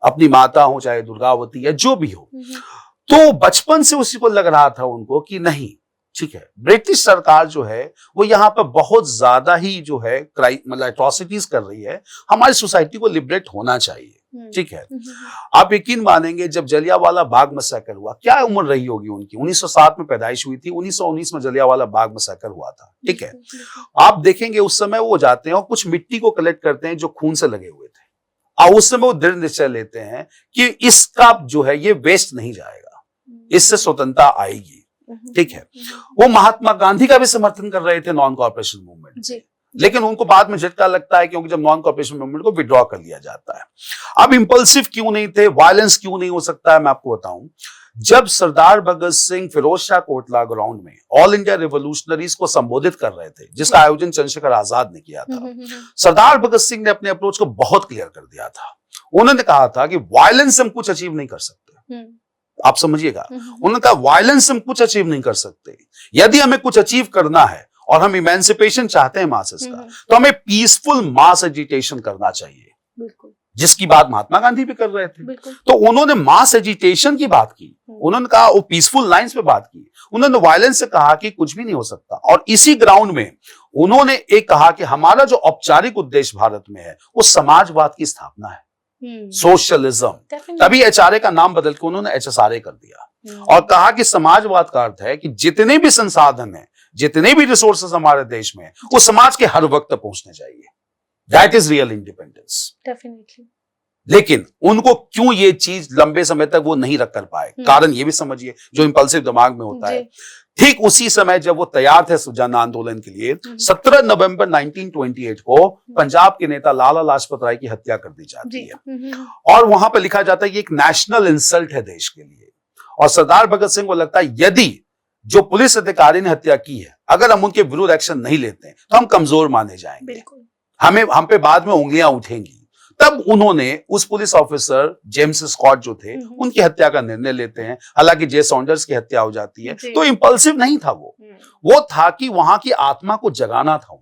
अपनी माता हो चाहे दुर्गावती या जो भी हो। तो बचपन से उसी को लग रहा था उनको कि नहीं, ठीक है, ब्रिटिश सरकार जो है वो यहाँ पर बहुत ज्यादा ही जो है मतलब एट्रोसिटीज कर रही है, हमारी सोसाइटी को लिबरेट होना चाहिए, ठीक है। आप यकीन मानेंगे, जब जलियांवाला बाग मैसेकर हुआ, क्या उम्र रही होगी उनकी, 1907 में पैदाइश हुई थी, 1919 में जलियांवाला बाग मैसेकर हुआ था, ठीक है। आप देखेंगे उस समय वो जाते हैं और कुछ मिट्टी को कलेक्ट करते हैं जो खून से लगे हुए थे, और उस समय वो दृढ़ निश्चय लेते हैं कि इसका जो है ये वेस्ट नहीं जाएगा, इससे स्वतंत्रता आएगी, ठीक है। वो महात्मा गांधी का भी समर्थन कर रहे थे नॉन कॉर्पोरेशन मूवमेंट, लेकिन उनको बाद में झटका लगता है क्योंकि जब नॉन कॉर्पोरेशन मूवमेंट को विड्रॉ कर लिया जाता है। अब इंपल्सिव क्यों नहीं थे, वायलेंस क्यों नहीं हो सकता है, मैं आपको बताऊं। जब सरदार भगत सिंह फिरोज शाह कोटला ग्राउंड में ऑल इंडिया रिवोल्यूशनरीज को संबोधित कर रहे थे, जिसका आयोजन चंद्रशेखर आजाद ने किया था, सरदार भगत सिंह ने अपने अप्रोच को बहुत क्लियर कर दिया था। उन्होंने कहा था कि वायलेंस से हम कुछ अचीव नहीं कर सकते, आप समझिएगा, उन्होंने कहा वायलेंस से हम कुछ अचीव नहीं कर सकते, यदि हमें कुछ अचीव करना है और हम इमेंसिपेशन चाहते हैं मासेस का, तो हमें पीसफुल मास एजिटेशन करना चाहिए, जिसकी बात महात्मा गांधी भी कर रहे थे। तो उन्होंने मास एजिटेशन की बात की, उन्होंने कहा, वो पीसफुल लाइंस पे बात की, उन्होंने वायलेंस से कहा कि कुछ भी नहीं हो सकता। और इसी ग्राउंड में उन्होंने एक कहा कि हमारा जो औपचारिक उद्देश्य भारत में है वो समाजवाद की स्थापना है, सोशलिज्म। तभी एचआरए का नाम बदल के उन्होंने एचएसआरए कर दिया और कहा कि समाजवाद का अर्थ है कि जितने भी संसाधन हैं जितने भी रिसोर्सेस हमारे देश में वो समाज के हर वक्त तक पहुंचने चाहिए। That is real independence. Definitely. लेकिन उनको क्यों ये चीज लंबे समय तक वो नहीं रख कर पाए, कारण ये भी समझिए जो इंपल्सिव दिमाग में होता है। ठीक उसी समय जब वो तैयार थे जन आंदोलन के लिए, 17 नवंबर 1928 को पंजाब के नेता लाला लाजपत राय की हत्या कर दी जाती है और वहां पर लिखा जाता है कि एक नेशनल इंसल्ट है देश के लिए। और सरदार भगत सिंह को लगता है यदि जो पुलिस अधिकारी ने हत्या की है, अगर हम उनके विरुद्ध एक्शन नहीं लेते हैं तो हम कमजोर माने जाएंगे, हम पे बाद में उंगलियां उठेंगी। तब उन्होंने उस पुलिस ऑफिसर जेम्स स्कॉट जो थे उनकी हत्या का निर्णय लेते हैं। हालांकि जे सॉन्डर्स की हत्या हो जाती है, तो इंपल्सिव नहीं था वो था कि वहां की आत्मा को जगाना था उनको,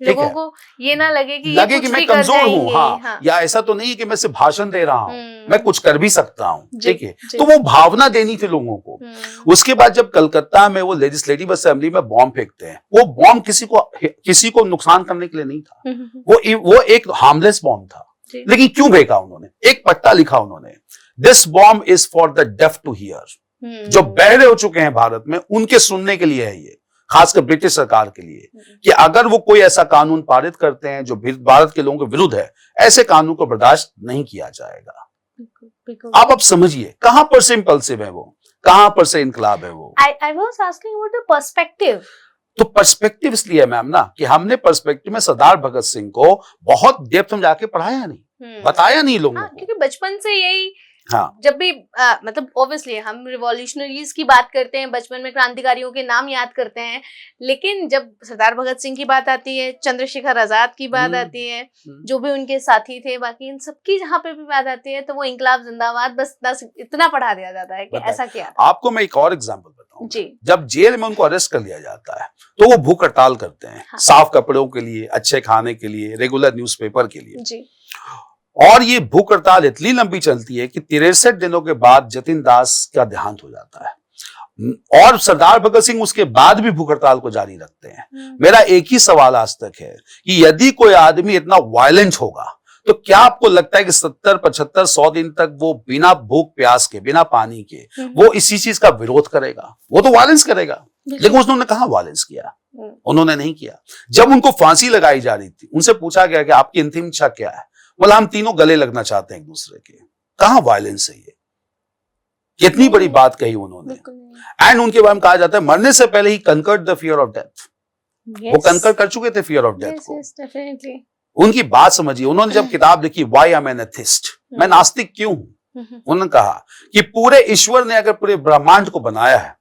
लोगों को ये ना लगे कि मैं कमजोर हूँ, हाँ, या ऐसा तो नहीं कि मैं सिर्फ भाषण दे रहा हूँ, मैं कुछ कर भी सकता हूँ, ठीक है। तो वो भावना देनी थी लोगों को। उसके बाद जब कलकत्ता में वो लेजिस्लेटिव असेंबली में बॉम्ब फेंकते हैं, वो बॉम्ब किसी को नुकसान करने के लिए नहीं था, वो एक हार्मलेस बॉम्ब था। लेकिन क्यों फेंका उन्होंने? एक पट्टा लिखा उन्होंने, this bomb is for the deaf to hear. जो बहरे हो चुके हैं भारत में उनके सुनने के लिए है ये, खासकर ब्रिटिश सरकार के लिए, कि अगर वो कोई ऐसा कानून पारित करते हैं जो भारत के लोगों के विरुद्ध है, ऐसे कानून को बर्दाश्त नहीं किया जाएगा। आप अब समझिए कहां पर से इंपल्सिव है वो, कहां पर से इनकलाब है वो। I was asking about the perspective. तो पर्सपेक्टिव इसलिए मैम ना कि हमने पर्सपेक्टिव में सरदार भगत सिंह को बहुत डेप्थ में जाके पढ़ाया नहीं, बताया नहीं लोगों को, क्योंकि बचपन से यही, हाँ, जब भी मतलब ऑब्वियसली हम रिवॉल्यूशनरीज की बात करते हैं, बचपन में क्रांतिकारियों के नाम याद करते हैं, लेकिन जब सरदार भगत सिंह की बात आती है, चंद्रशेखर आजाद की बात आती है, जो भी उनके साथी थे, बाकी इन सबकी जहाँ पे भी बात आती है तो वो इंकलाब जिंदाबाद, बस इतना पढ़ा दिया जाता है कि ऐसा क्या। आपको मैं एक और एग्जाम्पल बताऊं जी। जब जेल में उनको अरेस्ट कर लिया जाता है तो वो भूख हड़ताल करते हैं, हाँ, साफ कपड़ों के लिए, अच्छे खाने के लिए, रेगुलर न्यूज़पेपर के लिए जी। और ये भूख हड़ताल इतनी लंबी चलती है कि 63 दिनों के बाद जतिन दास का देहांत हो जाता है और सरदार भगत सिंह उसके बाद भी भूख हड़ताल को जारी रखते हैं। मेरा एक ही सवाल आज तक है कि यदि कोई आदमी इतना वायलेंट होगा तो क्या आपको लगता है कि 70, 75, 100 दिन तक वो बिना भूख प्यास के, बिना पानी के वो इसी चीज का विरोध करेगा? वो तो वायलेंस करेगा, लेकिन उन्होंने कहा वायलेंस किया? उन्होंने नहीं किया। जब उनको फांसी लगाई जा रही थी, उनसे पूछा गया कि आपकी अंतिम इच्छा क्या है? बोला हम तीनों गले लगना चाहते हैं एक दूसरे के। कहां वायलेंस है ये? कितनी बड़ी बात कही उन्होंने। एंड उनके बारे में कहा जाता है मरने से पहले ही conquered the fear of death. वो कंकर कर चुके थे फियर ऑफ डेथ को। उनकी बात समझिए, उन्होंने जब किताब लिखी why I am an atheist, मैं नास्तिक क्यों हूं, उन्होंने कहा कि पूरे ईश्वर ने अगर पूरे ब्रह्मांड को बनाया है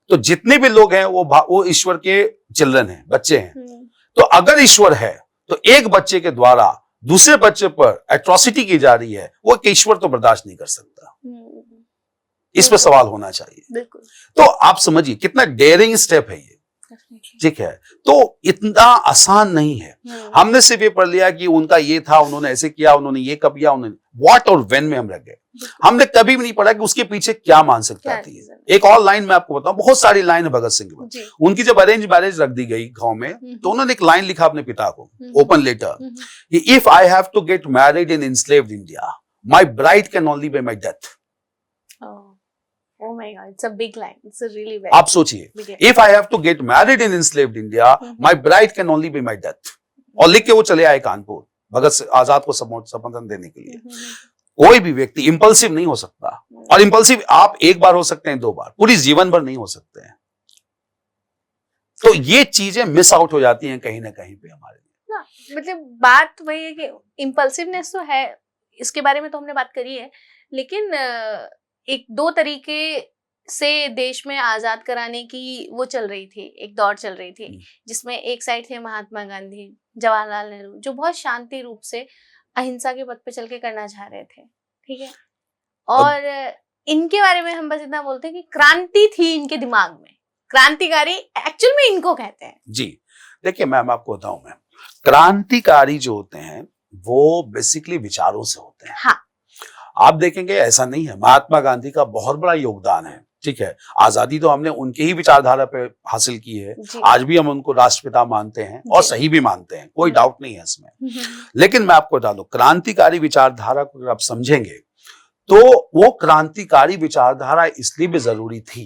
तो जितने भी लोग हैं वो ईश्वर के चिल्ड्रन हैं, बच्चे हैं। तो अगर ईश्वर है तो एक बच्चे के द्वारा दूसरे बच्चे पर एट्रोसिटी की जा रही है, वो ईश्वर तो बर्दाश्त नहीं कर सकता। इस पर सवाल होना चाहिए। तो आप समझिए कितना डेयरिंग स्टेप है ये, ठीक है। तो इतना आसान नहीं है। हमने सिर्फ ये पढ़ लिया कि उनका ये था, उन्होंने ऐसे किया, उन्होंने ये कब किया, उन्होंने व्हाट और व्हेन में हम रह गए। हमने कभी भी नहीं पढ़ा कि उसके पीछे क्या मानसिकता थी। एक और लाइन मैं आपको बताऊं, बहुत सारी लाइन है भगत सिंह की। उनकी जब अरेंज मैरिज रख दी गई गांव में, तो उन्होंने एक लाइन लिखा अपने पिता को, open letter, if I have to get married in enslaved India, my bride can only be my death. Oh my God, it's a big line. It's a really big. आप सोचिए, if I have to get married in enslaved India, my bride can only be my death. और लिख के वो चले आए कानपुर भगत आजाद को समर्थन देने के लिए। कोई भी व्यक्ति इंपल्सिव नहीं हो सकता, और इंपल्सिव आप एक बार हो सकते हैं, 2 बार, पूरी जीवन भर नहीं हो सकते हैं। तो ये चीजें मिस आउट हो जाती हैं कहीं ना कहीं पे हमारे लिए। मतलब बात वही है कि इंपल्सिवनेस तो है, इसके बारे में तो हमने बात करी है, लेकिन एक 2 तरीके से देश में आजाद कराने की वो चल रही थी, एक दौड़ चल रही थी, जिसमें एक साइड थे महात्मा गांधी, जवाहरलाल नेहरू, जो बहुत शांति रूप से अहिंसा के पथ पे चल के करना चाह रहे थे, ठीक है। और इनके बारे में हम बस इतना बोलते हैं कि क्रांति थी इनके दिमाग में, क्रांतिकारी एक्चुअल में इनको कहते हैं। जी देखिए मैम, आपको बताऊं मैं, क्रांतिकारी जो होते हैं वो बेसिकली विचारों से होते हैं। हाँ, आप देखेंगे ऐसा नहीं है, महात्मा गांधी का बहुत बड़ा योगदान है, ठीक है। आजादी तो हमने उनके ही विचारधारा पे हासिल की है, आज भी हम उनको राष्ट्रपिता मानते हैं और सही भी मानते हैं, कोई डाउट नहीं है इसमें। लेकिन मैं आपको बता दूं, क्रांतिकारी विचारधारा को अगर आप समझेंगे तो वो क्रांतिकारी विचारधारा इसलिए भी जरूरी थी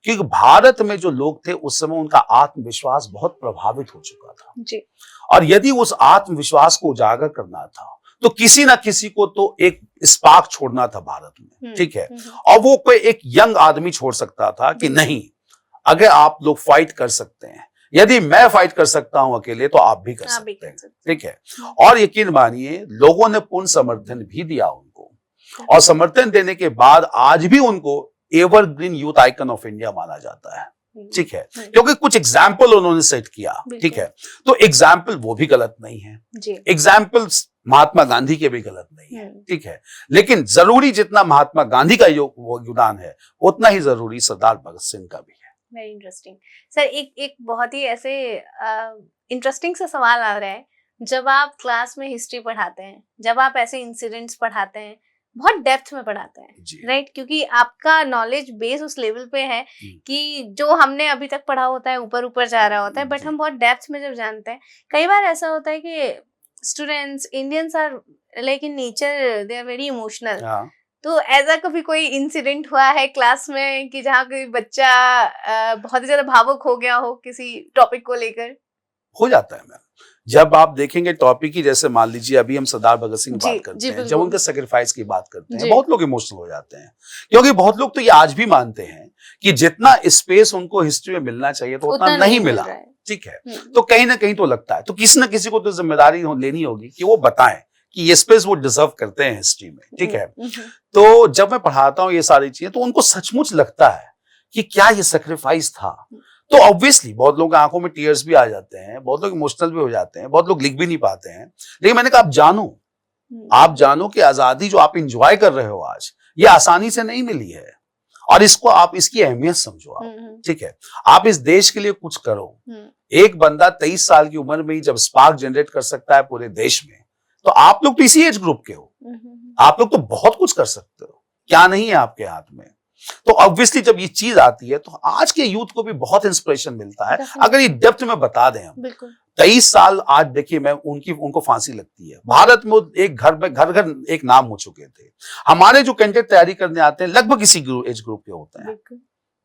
क्योंकि भारत में जो लोग थे उस समय उनका आत्मविश्वास बहुत प्रभावित हो चुका था जी। और यदि उस आत्मविश्वास को उजागर करना था तो किसी ना किसी को तो एक स्पार्क छोड़ना था भारत में, ठीक है। और वो कोई एक यंग आदमी छोड़ सकता था कि नहीं, अगर आप लोग फाइट कर सकते हैं, यदि मैं फाइट कर सकता हूं अकेले तो आप भी कर सकते हैं, ठीक है। और यकीन मानिए लोगों ने पूर्ण समर्थन भी दिया उनको, और समर्थन देने के बाद आज भी उनको evergreen youth icon of India माना जाता है, ठीक है, क्योंकि कुछ एग्जाम्पल उन्होंने सेट किया, ठीक है। तो एग्जाम्पल वो भी गलत नहीं है, एग्जाम्पल महात्मा गांधी के भी गलत नहीं है, ठीक है, लेकिन जरूरी जितना महात्मा गांधी का योगदान है उतना ही जरूरी सरदार भगत सिंह का भी है। Very interesting sir. एक बहुत ही ऐसे इंटरेस्टिंग सा सवाल आ रहा है, जब आप क्लास में हिस्ट्री पढ़ाते हैं, जब आप ऐसे इंसिडेंट्स पढ़ाते हैं, बहुत डेप्थ में पढ़ाते हैं, राइट, क्योंकि आपका नॉलेज बेस उस लेवल पे है कि जो हमने अभी तक पढ़ा होता है ऊपर ऊपर जा रहा होता है, बट हम बहुत डेप्थ में जब जानते हैं, कई बार ऐसा होता है कि students Indians are like in nature they are very emotional. तो ऐसा कभी कोई इंसिडेंट हुआ है क्लास में कि जहाँ कोई बच्चा बहुत ही ज्यादा भावुक हो गया हो किसी टॉपिक को लेकर? हो जाता है मैम, जब आप देखेंगे टॉपिक की, जैसे मान लीजिए अभी हम सरदार भगत सिंह बात करते हैं, जब उनके सेक्रीफाइस की बात करते हैं, बहुत लोग इमोशनल हो जाते हैं, क्योंकि बहुत लोग तो ये आज भी मानते हैं कि जितना स्पेस उनको हिस्ट्री में मिलना चाहिए तो उतना नहीं मिला, ठीक है। तो कहीं ना कहीं तो लगता है, तो किसी ना किसी को तो जिम्मेदारी लेनी होगी कि वो बताएं कि ये स्पेस वो डिजर्व करते हैं हिस्ट्री में, ठीक है। तो जब मैं पढ़ाता हूँ ये सारी चीजें तो उनको सचमुच लगता है कि क्या ये सेक्रीफाइस था, तो ऑब्वियसली बहुत लोगों की आंखों में टीयर्स भी आ जाते हैं, बहुत लोग इमोशनल भी हो जाते हैं, बहुत लोग लिख भी नहीं पाते हैं, लेकिन मैंने कहा आप जानो कि आजादी जो आप इंजॉय कर रहे हो आज, ये आसानी से नहीं मिली है, और इसको आप इसकी अहमियत समझो आप, ठीक है। आप इस देश के लिए कुछ करो। एक बंदा 23 साल की उम्र में ही जब स्पार्क जनरेट कर सकता है पूरे देश में, तो आप लोग तो इसी एज ग्रुप के हो, आप लोग तो बहुत कुछ कर सकते हो, क्या नहीं है आपके हाथ में। तो ऑब्वियसली जब ये चीज आती है तो आज के यूथ को भी बहुत इंस्पिरेशन मिलता है अगर ये डेप्थ में बता दें हम। 23 साल आज देखिए मैं उनको फांसी लगती है। भारत में एक घर एक नाम हो चुके थे। हमारे जो कैंडिडेट तैयारी करने आते हैं लगभग इसी एज ग्रुप के होते हैं,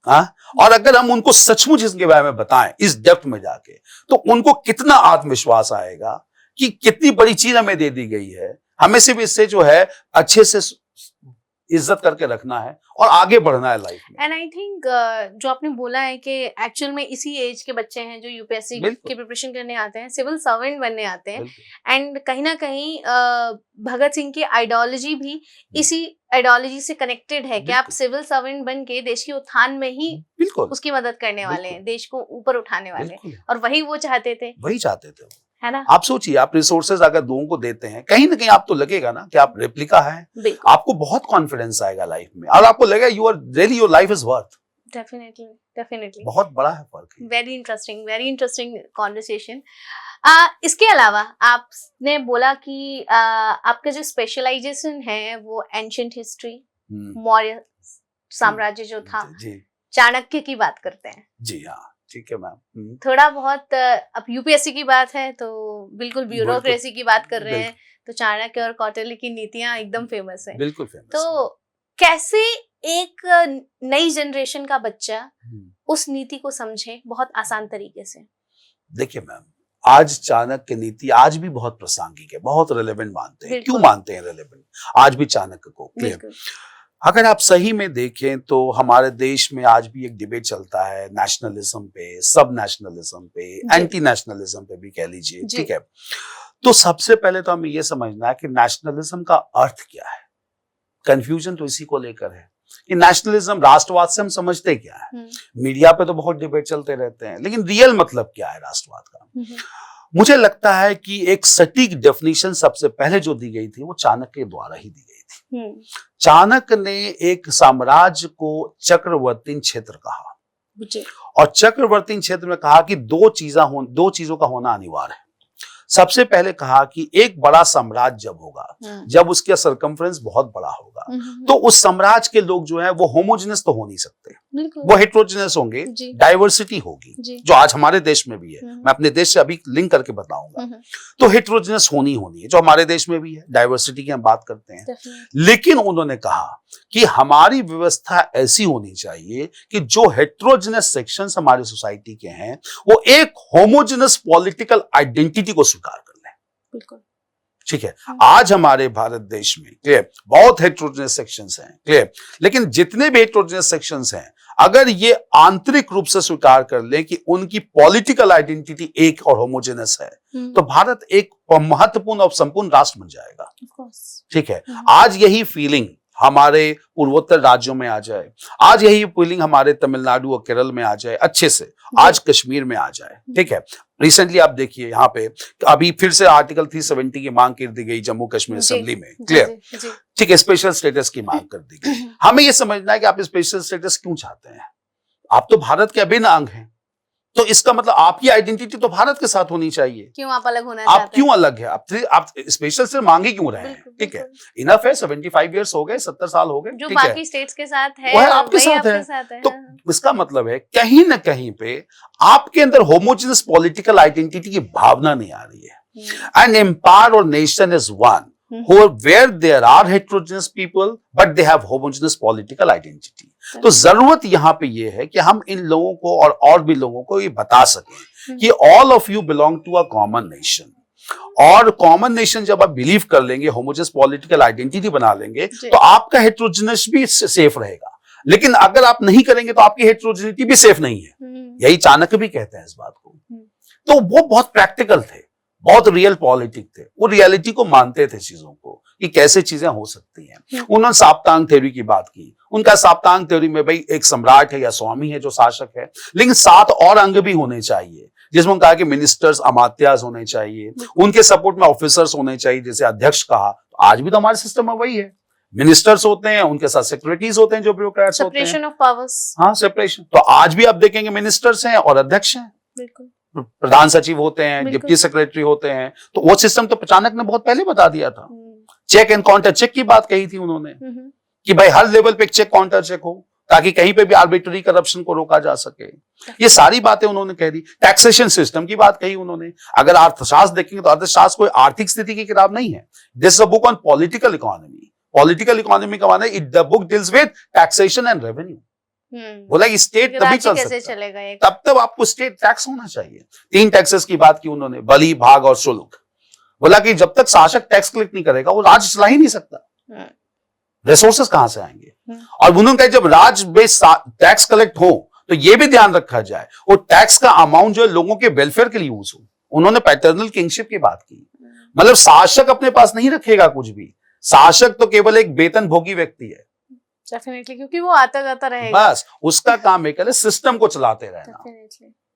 हाँ। और अगर हम उनको सचमुच इसके बारे में बताएं इस डेप्थ में जाके, तो उनको कितना आत्मविश्वास आएगा कि कितनी बड़ी चीज हमें दे दी गई है, हमें सिर्फ इससे जो है अच्छे से इज्जत करके रखना है और आगे बढ़ना है लाइफ में। एंड आई थिंक जो आपने बोला है कि एक्चुअल में इसी एज के बच्चे हैं जो यूपीएससी की प्रिपरेशन करने आते हैं, सिविल सर्वेंट बनने आते हैं, एंड कहीं ना कहीं भगत सिंह की आइडियोलॉजी भी इसी आइडियोलॉजी से कनेक्टेड है कि आप सिविल सर्वेंट बन के देश के उत्थान में ही उसकी मदद करने वाले हैं, देश को ऊपर उठाने वाले हैं, और वही वो चाहते थे, है ना। आप सोचिए, आप रिसोर्सेज अगर लोगों को देते हैं, कहीं ना कहीं आप तो लगेगा ना कि आप रेप्लिका है, आपको बहुत कॉन्फिडेंस आएगा लाइफ में, और आपको लगेगा you are really your life is worth. Definitely बहुत बड़ा है फर्क। Very interesting conversation. इसके अलावा आपने बोला कि आपका जो स्पेशलाइजेशन है वो एंशिएंट हिस्ट्री, मौर्य साम्राज्य जो था, चाणक्य की बात करते हैं। जी हाँ, ठीक है मैम। थोड़ा बहुत अब यूपीएससी की बात है तो बिल्कुल ब्यूरोक्रेसी की बात कर रहे हैं, तो चाणक्य और कौटिल्य की नीतियां एकदम फेमस है। बिल्कुल फेमस। तो कैसे एक नई जनरेशन का बच्चा उस नीति को समझे बहुत आसान तरीके से? देखिए मैम, आज चाणक्य नीति आज भी बहुत प्रासंगिक है, बहुत रेलेवेंट मानते हैं। क्यों मानते हैं रेलेवेंट आज भी चाणक्य को? अगर आप सही में देखें तो हमारे देश में आज भी एक डिबेट चलता है नेशनलिज्म पे, सब नेशनलिज्म पे, एंटी नेशनलिज्म पे भी कह लीजिए, ठीक है। तो सबसे पहले तो हमें यह समझना है कि नेशनलिज्म का अर्थ क्या है। कंफ्यूजन तो इसी को लेकर है कि नेशनलिज्म, राष्ट्रवाद से हम समझते क्या है। मीडिया पे तो बहुत डिबेट चलते रहते हैं, लेकिन रियल मतलब क्या है राष्ट्रवाद का? मुझे लगता है कि एक सटीक डेफिनेशन सबसे पहले जो दी गई थी वो चाणक्य द्वारा ही दी गई थी। चाणक्य ने एक साम्राज्य को चक्रवर्ती क्षेत्र कहा, और चक्रवर्ती क्षेत्र में कहा कि दो चीजों का होना अनिवार्य है। सबसे पहले कहा कि एक बड़ा साम्राज्य जब होगा, जब उसका सर्कमफ्रेंस बहुत बड़ा होगा, तो उस साम्राज्य के लोग जो है वो होमोजेनस तो हो नहीं सकते, वो हेट्रोजेनस होंगे, डाइवर्सिटी होगी, जो आज हमारे देश में भी है। मैं अपने देश से अभी लिंक करके बताऊंगा। तो हेट्रोजेनस होनी है, जो हमारे देश में भी है, डाइवर्सिटी की हम बात करते हैं। लेकिन उन्होंने कहा कि हमारी व्यवस्था ऐसी होनी चाहिए कि जो हेट्रोजेनस सेक्शंस हमारी सोसाइटी के हैं वो एक होमोजेनस पॉलिटिकल आइडेंटिटी को स्वीकार कर लें। बिल्कुल ठीक है। आज हमारे भारत देश में क्लियर बहुत हेट्रोजेनस सेक्शंस हैं, क्लियर, लेकिन जितने भी हेट्रोजेनस सेक्शंस हैं, अगर ये आंतरिक रूप से स्वीकार कर लें कि उनकी पॉलिटिकल आइडेंटिटी एक और होमोजेनस है, तो भारत एक महत्वपूर्ण और संपूर्ण राष्ट्र बन जाएगा। ठीक है। आज यही फीलिंग हमारे पूर्वोत्तर राज्यों में आ जाए, आज यही फीलिंग हमारे तमिलनाडु और केरल में आ जाए अच्छे से, आज कश्मीर में आ जाए। ठीक है। रिसेंटली आप देखिए यहाँ पे अभी फिर से आर्टिकल 370 की मांग कर दी गई जम्मू कश्मीर असेंबली में, क्लियर, ठीक है, स्पेशल स्टेटस की मांग कर दी गई। हमें ये समझना है कि आप स्पेशल स्टेटस क्यों चाहते हैं। आप तो भारत के अभिन्न अंग हैं, तो इसका मतलब आपकी आइडेंटिटी तो भारत के साथ होनी चाहिए। क्यों आप अलग होना चाहते हैं? आप क्यों अलग है? आप स्पेशल से मांगे क्यों रहे हैं? ठीक है, इनफ है, 75 इयर्स हो गए, 70 साल हो गए, जो बाकी स्टेट्स के साथ है वो है आपके साथ है। तो इसका मतलब है कहीं ना कहीं पे आपके अंदर होमोजेनस पॉलिटिकल आइडेंटिटी की भावना नहीं आ रही है। एंड एम्पायर और nation is one where there are heterogeneous people but they have homogeneous political identity। तो जरूरत यहां पे ये है कि हम इन लोगों को और भी लोगों को ये बता सकें कि all of you belong to a common nation. और कॉमन नेशन जब आप बिलीव कर लेंगे, होमोजेनस पॉलिटिकल आइडेंटिटी बना लेंगे, तो आपका हेट्रोजेनस भी सेफ रहेगा। लेकिन अगर आप नहीं करेंगे तो आपकी हेट्रोजेनिटी भी सेफ नहीं है। यही चाणक्य भी कहते हैं इस बात को। तो वो बहुत प्रैक्टिकल थे, बहुत रियल पॉलिटिक थे, वो रियलिटी को मानते थे चीजों को कि कैसे चीजें हो सकती हैं। उन्होंने साप्तांग थ्योरी की बात की। उनका साप्तांग थ्योरी में भाई एक सम्राट है या स्वामी है जो शासक है, लेकिन 7 और अंग भी होने चाहिए, जिसमें कहा कि मिनिस्टर्स, अमात्यास होने चाहिए, उनके सपोर्ट में ऑफिसर्स होने चाहिए, जैसे अध्यक्ष कहा। आज भी तो हमारे सिस्टम में वही है, मिनिस्टर्स होते हैं, उनके साथ सेक्रेटरीज होते हैं जो ब्यूरोक्रेट्स होते हैं। Separation of powers. हाँ, सेपरेशन। तो आज भी आप देखेंगे मिनिस्टर्स हैं और अध्यक्ष हैं, बिल्कुल, प्रधान सचिव होते हैं, डिप्टी सेक्रेटरी होते हैं। तो वो सिस्टम तो चाणक्य ने बहुत पहले बता दिया था। चेक एंड काउंटर चेक की बात कही थी उन्होंने कि भाई हर लेवल पे एक चेक काउंटर चेक हो, ताकि कहीं पे भी आर्बिट्ररी करप्शन को रोका जा सके। ये सारी बातें उन्होंने कह दी। टैक्सेशन सिस्टम की बात कही उन्होंने। अगर अर्थशास्त्र देखेंगे तो अर्थशास्त्र कोई आर्थिक स्थिति की किताब नहीं है। This is a book on political economy. Political economy का माना है the book deals with taxation and revenue. बोला कि स्टेट तभी चल सकता है, तब आपको स्टेट टैक्स होना चाहिए। 3 टैक्सेस की बात की उन्होंने, बलि, भाग और शुल्क। बोला कि जब तक शासक टैक्स कलेक्ट नहीं करेगा वो राज्य चला ही नहीं सकता, रिसोर्सेस कहां से आएंगे। और उन्होंने कहा जब राज्य बेस्ड टैक्स कलेक्ट हो तो ये भी ध्यान रखा जाए वो टैक्स का अमाउंट जो है लोगों के वेलफेयर के लिए यूज हो। उन्होंने पैटर्नल किंगशिप की बात की, मतलब शासक अपने पास नहीं रखेगा कुछ भी, शासक तो केवल एक वेतन भोगी व्यक्ति है। डेफिनेटली, क्योंकि वो आता जाता रहेगा, बस उसका काम है कि सिस्टम को चलाते रहना।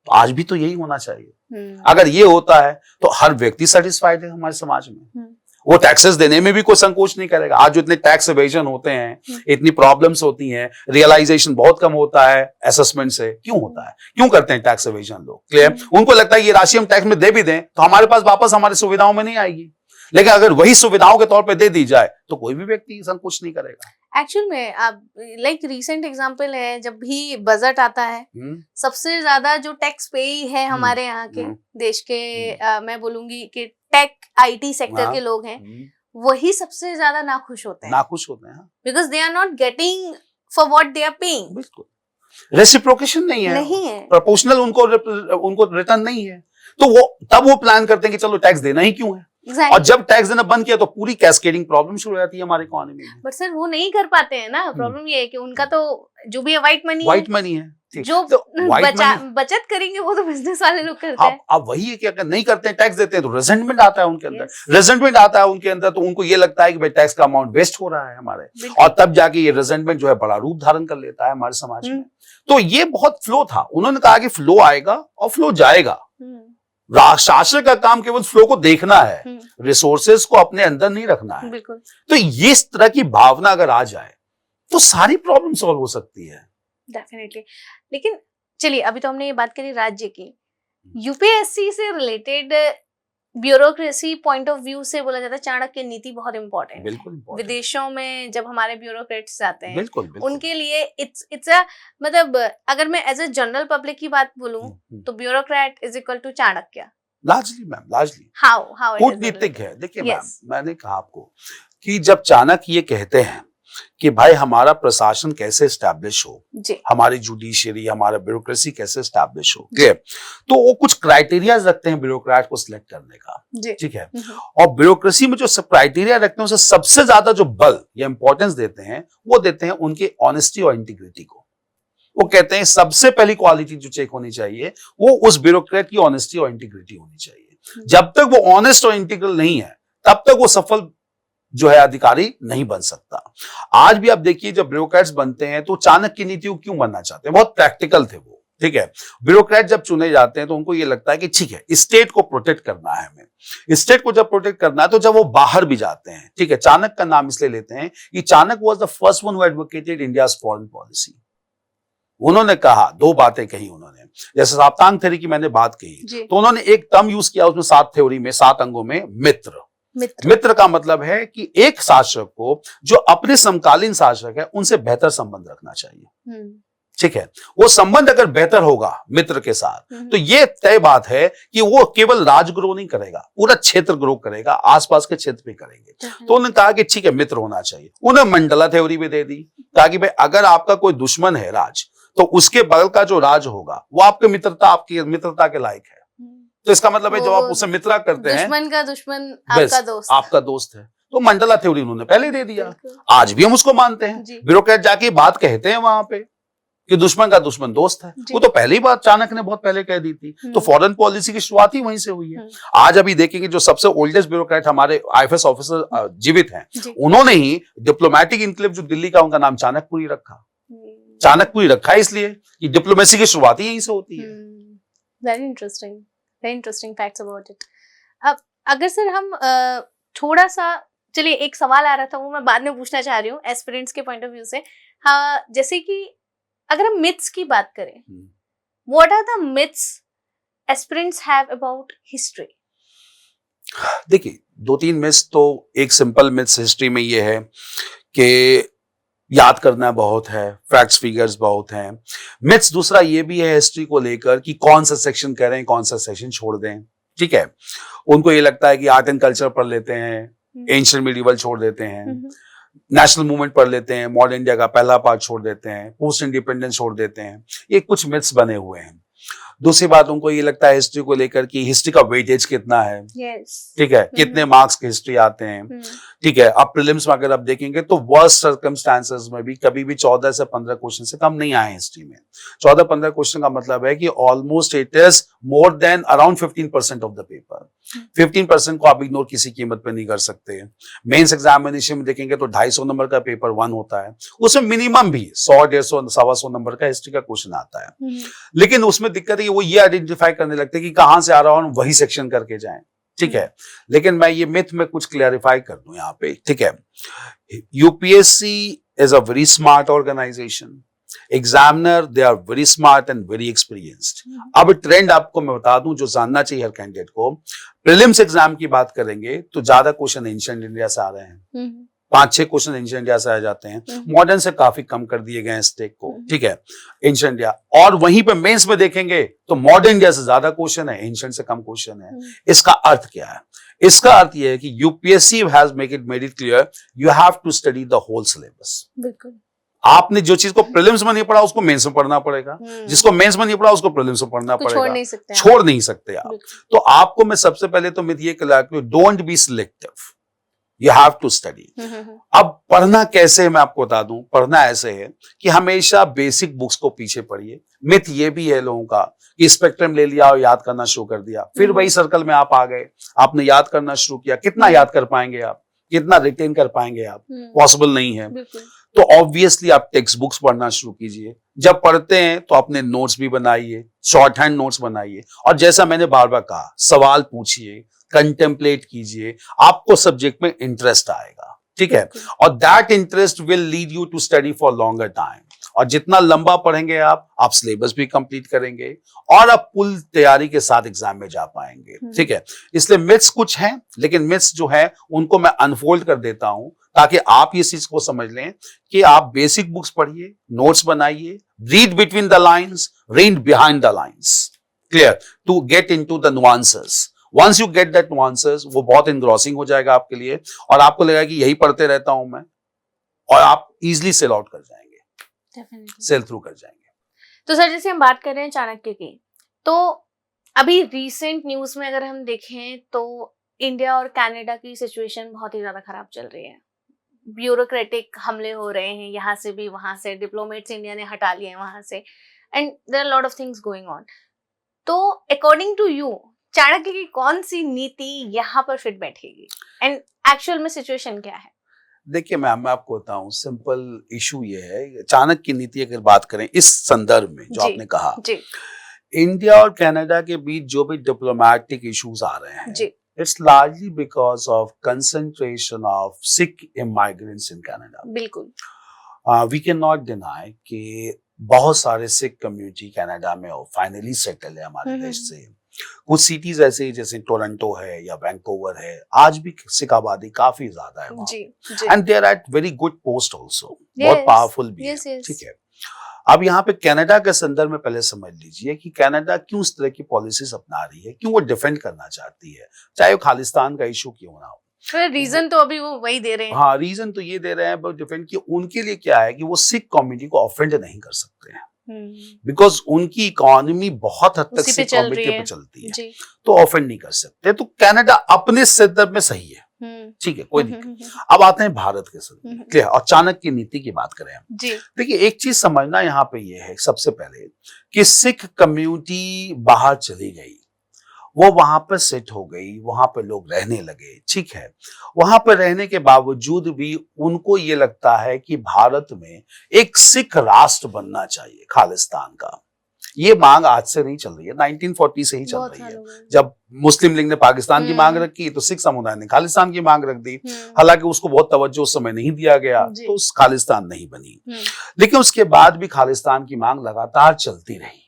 तो आज भी तो यही होना चाहिए। अगर ये होता है तो हर व्यक्ति सेटिस्फाइड है हमारे समाज में, वो टैक्सेस देने में भी कोई संकोच नहीं करेगा। आज जो इतने टैक्स एवेजन होते हैं, इतनी प्रॉब्लम्स होती हैं, रियलाइजेशन बहुत कम होता है असेसमेंट से। क्यों होता है? क्यों करते हैं टैक्स एवेजन लोग? क्लियर, उनको लगता है ये राशि हम टैक्स में दे भी दें तो हमारे पास वापस हमारी सुविधाओं में नहीं आएगी, लेकिन अगर वही सुविधाओं के तौर पे दे दी जाए तो कोई भी व्यक्ति संकोच नहीं करेगा। एक्चुअल में आप लाइक रीसेंट एग्जांपल है, जब भी बजट आता है सबसे ज्यादा जो टैक्स पे है हमारे यहाँ के देश के मैं बोलूंगी कि टेक आईटी सेक्टर के लोग हैं, वही सबसे ज्यादा नाखुश होते हैं, because they are not getting for what they are paying. बिल्कुल, रेसिप्रोकेशन नहीं है, प्रोपोर्शनल उनको रिटर्न नहीं है, तो वो तब वो प्लान करते हैं कि चलो टैक्स देना ही क्यों है। Exactly. और जब टैक्स देना बंद किया तो पूरी कैस्केडिंग प्रॉब्लम शुरू हो जाती है हमारी इकोनॉमी में। बट सर वो नहीं कर पाते हैं ना, प्रॉब्लम ये है कि उनका तो जो भी है व्हाइट मनी है, जो तो बचत करेंगे वो तो बिजनेस वाले लोग करते हैं। अब वही है कि अगर नहीं करते हैं, टैक्स देते हैं, तो रेजेंटमेंट आता है उनके अंदर, रेजेंटमेंट आता है उनके अंदर, तो उनको ये लगता है कि भाई टैक्स का अमाउंट वेस्ट हो रहा है हमारे, और तब जाके ये रेजेंटमेंट जो है बड़ा रूप धारण कर लेता है हमारे समाज में। तो ये बहुत फ्लो था। उन्होंने कहा कि फ्लो आएगा और फ्लो जाएगा, शासक का काम केवल फ्लो को देखना है, रिसोर्सेज को अपने अंदर नहीं रखना है। तो ये इस तरह की भावना अगर आ जाए तो सारी प्रॉब्लम सॉल्व हो सकती है। डेफिनेटली। लेकिन चलिए, अभी तो हमने ये बात करी राज्य की, यूपीएससी से related bureaucracy point of view से बोला जाता है चाणक्य नीति बहुत इंपॉर्टेंट है। बिल्कुल important। विदेशों में जब हमारे ब्यूरोक्रेट्स जाते हैं बिल्कुल बिल्कुल उनके लिए इट्स अ मतलब अगर मैं एज ए जनरल पब्लिक की बात बोलूं तो bureaucrat is equal to Chanakya. Largely ma'am, largely how कूटनीतिक है। देखिए मैम, Yes. मैंने कहा आपको कि जब चाणक्य ये कहते हैं कि भाई हमारा प्रशासन कैसे एस्टैब्लिश हो, जी हमारी जुडिशियरी, हमारा ब्यूरोक्रेसी कैसे एस्टैब्लिश हो, ठीक है, तो वो कुछ क्राइटेरिया रखते हैं ब्यूरोक्रेट को सिलेक्ट करने का, जी ठीक है। और ब्यूरोक्रेसी में जो सब क्राइटेरिया रखते हैं उसे सबसे ज्यादा जो बल या इंपॉर्टेंस देते हैं वो देते हैं उनके ऑनेस्टी और इंटीग्रिटी को। वो कहते हैं सबसे पहली क्वालिटी जो चेक होनी चाहिए वो उस ब्यूरोक्रेट की ऑनेस्टी और इंटीग्रिटी होनी चाहिए। जब तक वो ऑनेस्ट और इंटीग्रल नहीं है तब तक वो सफल जो है अधिकारी नहीं बन सकता। आज भी आप देखिए जब ब्यूरोक्रेट्स बनते हैं तो चाणक्य की नीति को क्यों बनना चाहते हैं, बहुत प्रैक्टिकल थे वो, ठीक है। ब्यूरोक्रेट जब चुने जाते हैं तो उनको ये लगता है कि ठीक है स्टेट को प्रोटेक्ट करना है हमें। स्टेट को जब प्रोटेक्ट करना है तो जब वो बाहर भी जाते हैं, ठीक है, चाणक्य का नाम इसलिए लेते हैं कि Chanakya was the first one who advocated India's foreign policy. उन्होंने कहा, दो बातें कही उन्होंने, जैसे साप्तांग थ्योरी की मैंने बात कही तो उन्होंने एक टर्म यूज किया उसमें 7 थ्योरी में 7 अंगों में, मित्र का मतलब है कि एक शासक को जो अपने समकालीन शासक है उनसे बेहतर संबंध रखना चाहिए, ठीक है। वो संबंध अगर बेहतर होगा मित्र के साथ तो ये तय बात है कि वो केवल राज ग्रो नहीं करेगा, पूरा क्षेत्र ग्रो करेगा, आसपास के क्षेत्र भी करेंगे। तो उन्होंने कहा कि ठीक है मित्र होना चाहिए। उन्हें मंडला थ्योरी भी दे दी ताकि भाई अगर आपका कोई दुश्मन है राज तो उसके बगल का जो राज होगा वो आपकी मित्रता के लायक है। तो इसका मतलब है जब आप उससे मित्रा करते हैं, दुश्मन का दुश्मन आपका दोस्त है। तो मंडला थ्योरी उन्होंने पहले दे दिया, आज भी हम उसको मानते हैं। ब्यूरोक्रेट जाके बात कहते हैं वहां पे कि दुश्मन का दुश्मन दोस्त है, वो तो पहली बात चाणक्य ने बहुत पहले कह दी थी। तो फॉरेन पॉलिसी की शुरुआत ही वहीं से हुई है। आज अभी देखेंगे जो सबसे ओल्डेस्ट ब्यूरोक्रेट हमारे आईएफएस ऑफिसर जीवित हैं, उन्होंने ही डिप्लोमेटिक इनक्लेव जो दिल्ली का उनका नाम चाणक्यपुरी रखा। चाणक्यपुरी रखा है इसलिए कि डिप्लोमेसी की शुरुआत ही यहीं से होती है। Very interesting facts about it. अब अगर सर हम थोड़ा सा, चलिए एक सवाल आ रहा था वो मैं बाद में पूछना चाह रही हूँ एस्पिरेंट्स के पॉइंट ऑफ व्यू से। हाँ, जैसे कि अगर हम मिथ्स की बात करें, what are the myths aspirants have about history? देखिए 2-3 मिथ्स तो, एक सिंपल मिथ्स हिस्ट्री में ये है कि याद करना बहुत है, फैक्ट्स फिगर्स बहुत हैं। मिथ्स दूसरा ये भी है हिस्ट्री को लेकर कि कौन सा सेक्शन करें कौन सा सेक्शन छोड़ दें, ठीक है। उनको ये लगता है कि आर्ट एंड कल्चर पढ़ लेते हैं, एंशिएंट मिडिवल छोड़ देते हैं, नेशनल मूवमेंट पढ़ लेते हैं, मॉडर्न इंडिया का पहला पार्ट छोड़ देते हैं, पोस्ट इंडिपेंडेंस छोड़ देते हैं। ये कुछ मिथ्स बने हुए हैं। दूसरी बात उनको ये लगता है हिस्ट्री को लेकर कि हिस्ट्री का वेटेज कितना है, ठीक है, कितने मार्क्स के हिस्ट्री आते हैं, ठीक है। अब प्रीलिम्स में अगर आप देखेंगे तो वर्स्ट सर्कमस्टांसेस में भी कभी भी 14 से 15 क्वेश्चन से कम नहीं आए हिस्ट्री में। 14-15 क्वेश्चन का मतलब है कि almost it is more than around 15% of the paper. 15% को आप इग्नोर किसी कीमत पे नहीं कर सकते। मेंस एग्जामिनेशन में देखेंगे तो 250 नंबर का पेपर 1 होता है, उसमें मिनिमम भी 100-150 125 नंबर का हिस्ट्री का क्वेश्चन आता है। लेकिन उसमें दिक्कत है कि वो ये आइडेंटिफाई करने लगते हैं कि कहां से आ रहा हूं, वही सेक्शन करके जाएं, ठीक है। लेकिन मैं ये मिथ में कुछ क्लैरिफाई कर दूं यहाँ पे, ठीक है। UPSC is a very smart organization, examiner they are very smart and very experienced. अब ट्रेंड आपको मैं बता दूं जो जानना चाहिए हर कैंडिडेट को, प्रीलिम्स एग्जाम की बात करेंगे तो ज्यादा क्वेश्चन एंशिएंट इंडिया से आ रहे हैं, 5-6 क्वेश्चन एंशिएंट इंडिया से आ जाते हैं। मॉडर्न से काफी कम कर दिए गए हैं स्टेक को, ठीक है, एंशिएंट इंडिया। और वहीं पे मेंस में देखेंगे तो मॉडर्न इंडिया से ज्यादा क्वेश्चन है, एंशिएंट से कम क्वेश्चन है। इसका अर्थ क्या है? इसका अर्थ यह है कि UPSC has made it clear you have to study the whole syllabus. बिल्कुल, आपने जो चीज को प्रीलिम्स में नहीं पढ़ा उसको मेंस में पढ़ना पड़ेगा, जिसको मेंस में नहीं पढ़ा उसको प्रीलिम्स में पढ़ना पड़ेगा, छोड़ नहीं सकते आप। तो आपको मैं सबसे पहले तो मिथ ये कहला कि don't be selective, you have to study. अब पढ़ना कैसे है मैं आपको बता दूं। पढ़ना ऐसे है कि हमेशा बेसिक बुक्स को पीछे पढ़िए। मिथ ये भी है लोगों का कि स्पेक्ट्रम ले लिया और याद करना शुरू कर दिया, फिर वही सर्कल में आप आ गए, आपने याद करना शुरू किया। कितना याद कर पाएंगे आप, कितना रिटेन कर पाएंगे आप? पॉसिबल नहीं है। तो ऑब्वियसली आप टेक्स्ट बुक्स पढ़ना शुरू कीजिए। जब पढ़ते हैं तो अपने नोट्स भी बनाइए, शॉर्ट हैंड नोट्स बनाइए, और जैसा मैंने बार बार कहा सवाल पूछिए, कंटेम्पलेट कीजिए, आपको सब्जेक्ट में इंटरेस्ट आएगा, ठीक है। और that interest will lead you to study for longer time. और जितना लंबा पढ़ेंगे आप सिलेबस भी कंप्लीट करेंगे और आप फुल तैयारी के साथ एग्जाम में जा पाएंगे। ठीक है, इसलिए मिथ्स कुछ हैं, लेकिन मिथ्स जो है उनको मैं अनफोल्ड कर देता हूं ताकि आप ये चीज को समझ लें कि आप बेसिक बुक्स पढ़िए, नोट्स बनाइए, read between the lines, read behind the lines, clear, to get into the nuances. Once you get that nuances, वो बहुत इंग्रॉसिंग हो जाएगा आपके लिए और आपको लगेगा कि यही पढ़ते रहता हूं मैं, और आप इजीली सेल आउट कर जाएंगे, सेल थ्रू कर जाएंगे। तो सर जैसे हम बात कर रहे हैं चाणक्य की, तो अभी रिसेंट न्यूज में अगर हम देखें तो इंडिया और कनाडा की सिचुएशन बहुत ही ज्यादा खराब चल रही है। ब्यूरोक्रेटिक हमले हो रहे हैं यहाँ से भी, वहां से डिप्लोमेट्स इंडिया ने हटा लिए हैं वहां से, and there are lot of things going on. तो अकॉर्डिंग टू यू चाणक्य की कौन सी नीति यहाँ पर फिट बैठेगी एंड एक्चुअल में सिचुएशन क्या है? देखिए मैं आपको बताऊं, सिंपल इशू ये है, चाणक्य की नीति अगर बात करें इस संदर्भ में जो आपने कहा, इंडिया और कनाडा के बीच जो भी डिप्लोमेटिक इश्यूज आ रहे हैं, it's largely because of concentration of Sikh immigrants in Canada. बिल्कुल, वी कैन नॉट डिनाई कि बहुत सारे सिख कम्युनिटी कनाडा में फाइनली सेटल है हमारे देश से। कुछ सिटीज ऐसे जैसे टोरंटो है या वैंकूवर है, आज भी सिख आबादी काफी ज्यादा है वहाँ, and they are at very good post also, बहुत पावरफुल भी है। ठीक है, अब यहाँ पे कनाडा के संदर्भ में पहले समझ लीजिए कि कनाडा क्यों इस तरह की पॉलिसीज अपना रही है, क्यों वो डिफेंड करना चाहती है, चाहे वो खालिस्तान का इशू क्यों ना हो। रीजन तो अभी वो वही दे रहे हैं। हाँ, रीजन तो ये दे रहे हैं डिफेंड कि उनके लिए क्या है कि वो सिख कम्युनिटी को ऑफेंड नहीं कर सकते हैं, बिकॉज उनकी इकोनॉमी बहुत हद तक सिख कम्युनिटी पे चलती है, तो ऑफेंड नहीं कर सकते। तो कनाडा अपने संदर्भ में सही है, ठीक है, कोई दिक्कत। अब आते हैं भारत के संदर्भ में, क्लियर, और चाणक्य की नीति की बात करें हम। देखिए एक चीज समझना यहाँ पे ये है सबसे पहले कि सिख कम्युनिटी बाहर चली गई, वो वहां पर सेट हो गई, वहां पर लोग रहने लगे, ठीक है। वहां पर रहने के बावजूद भी उनको ये लगता है कि भारत में एक सिख राष्ट्र बनना चाहिए, खालिस्तान का। ये मांग आज से नहीं चल रही है, 1940 से ही चल रही है। जब मुस्लिम लीग ने पाकिस्तान की मांग रखी तो सिख समुदाय ने खालिस्तान की मांग रख दी, हालांकि उसको बहुत तवज्जो उस समय नहीं दिया गया, तो उस खालिस्तान नहीं बनी। लेकिन उसके बाद भी खालिस्तान की मांग लगातार चलती रही,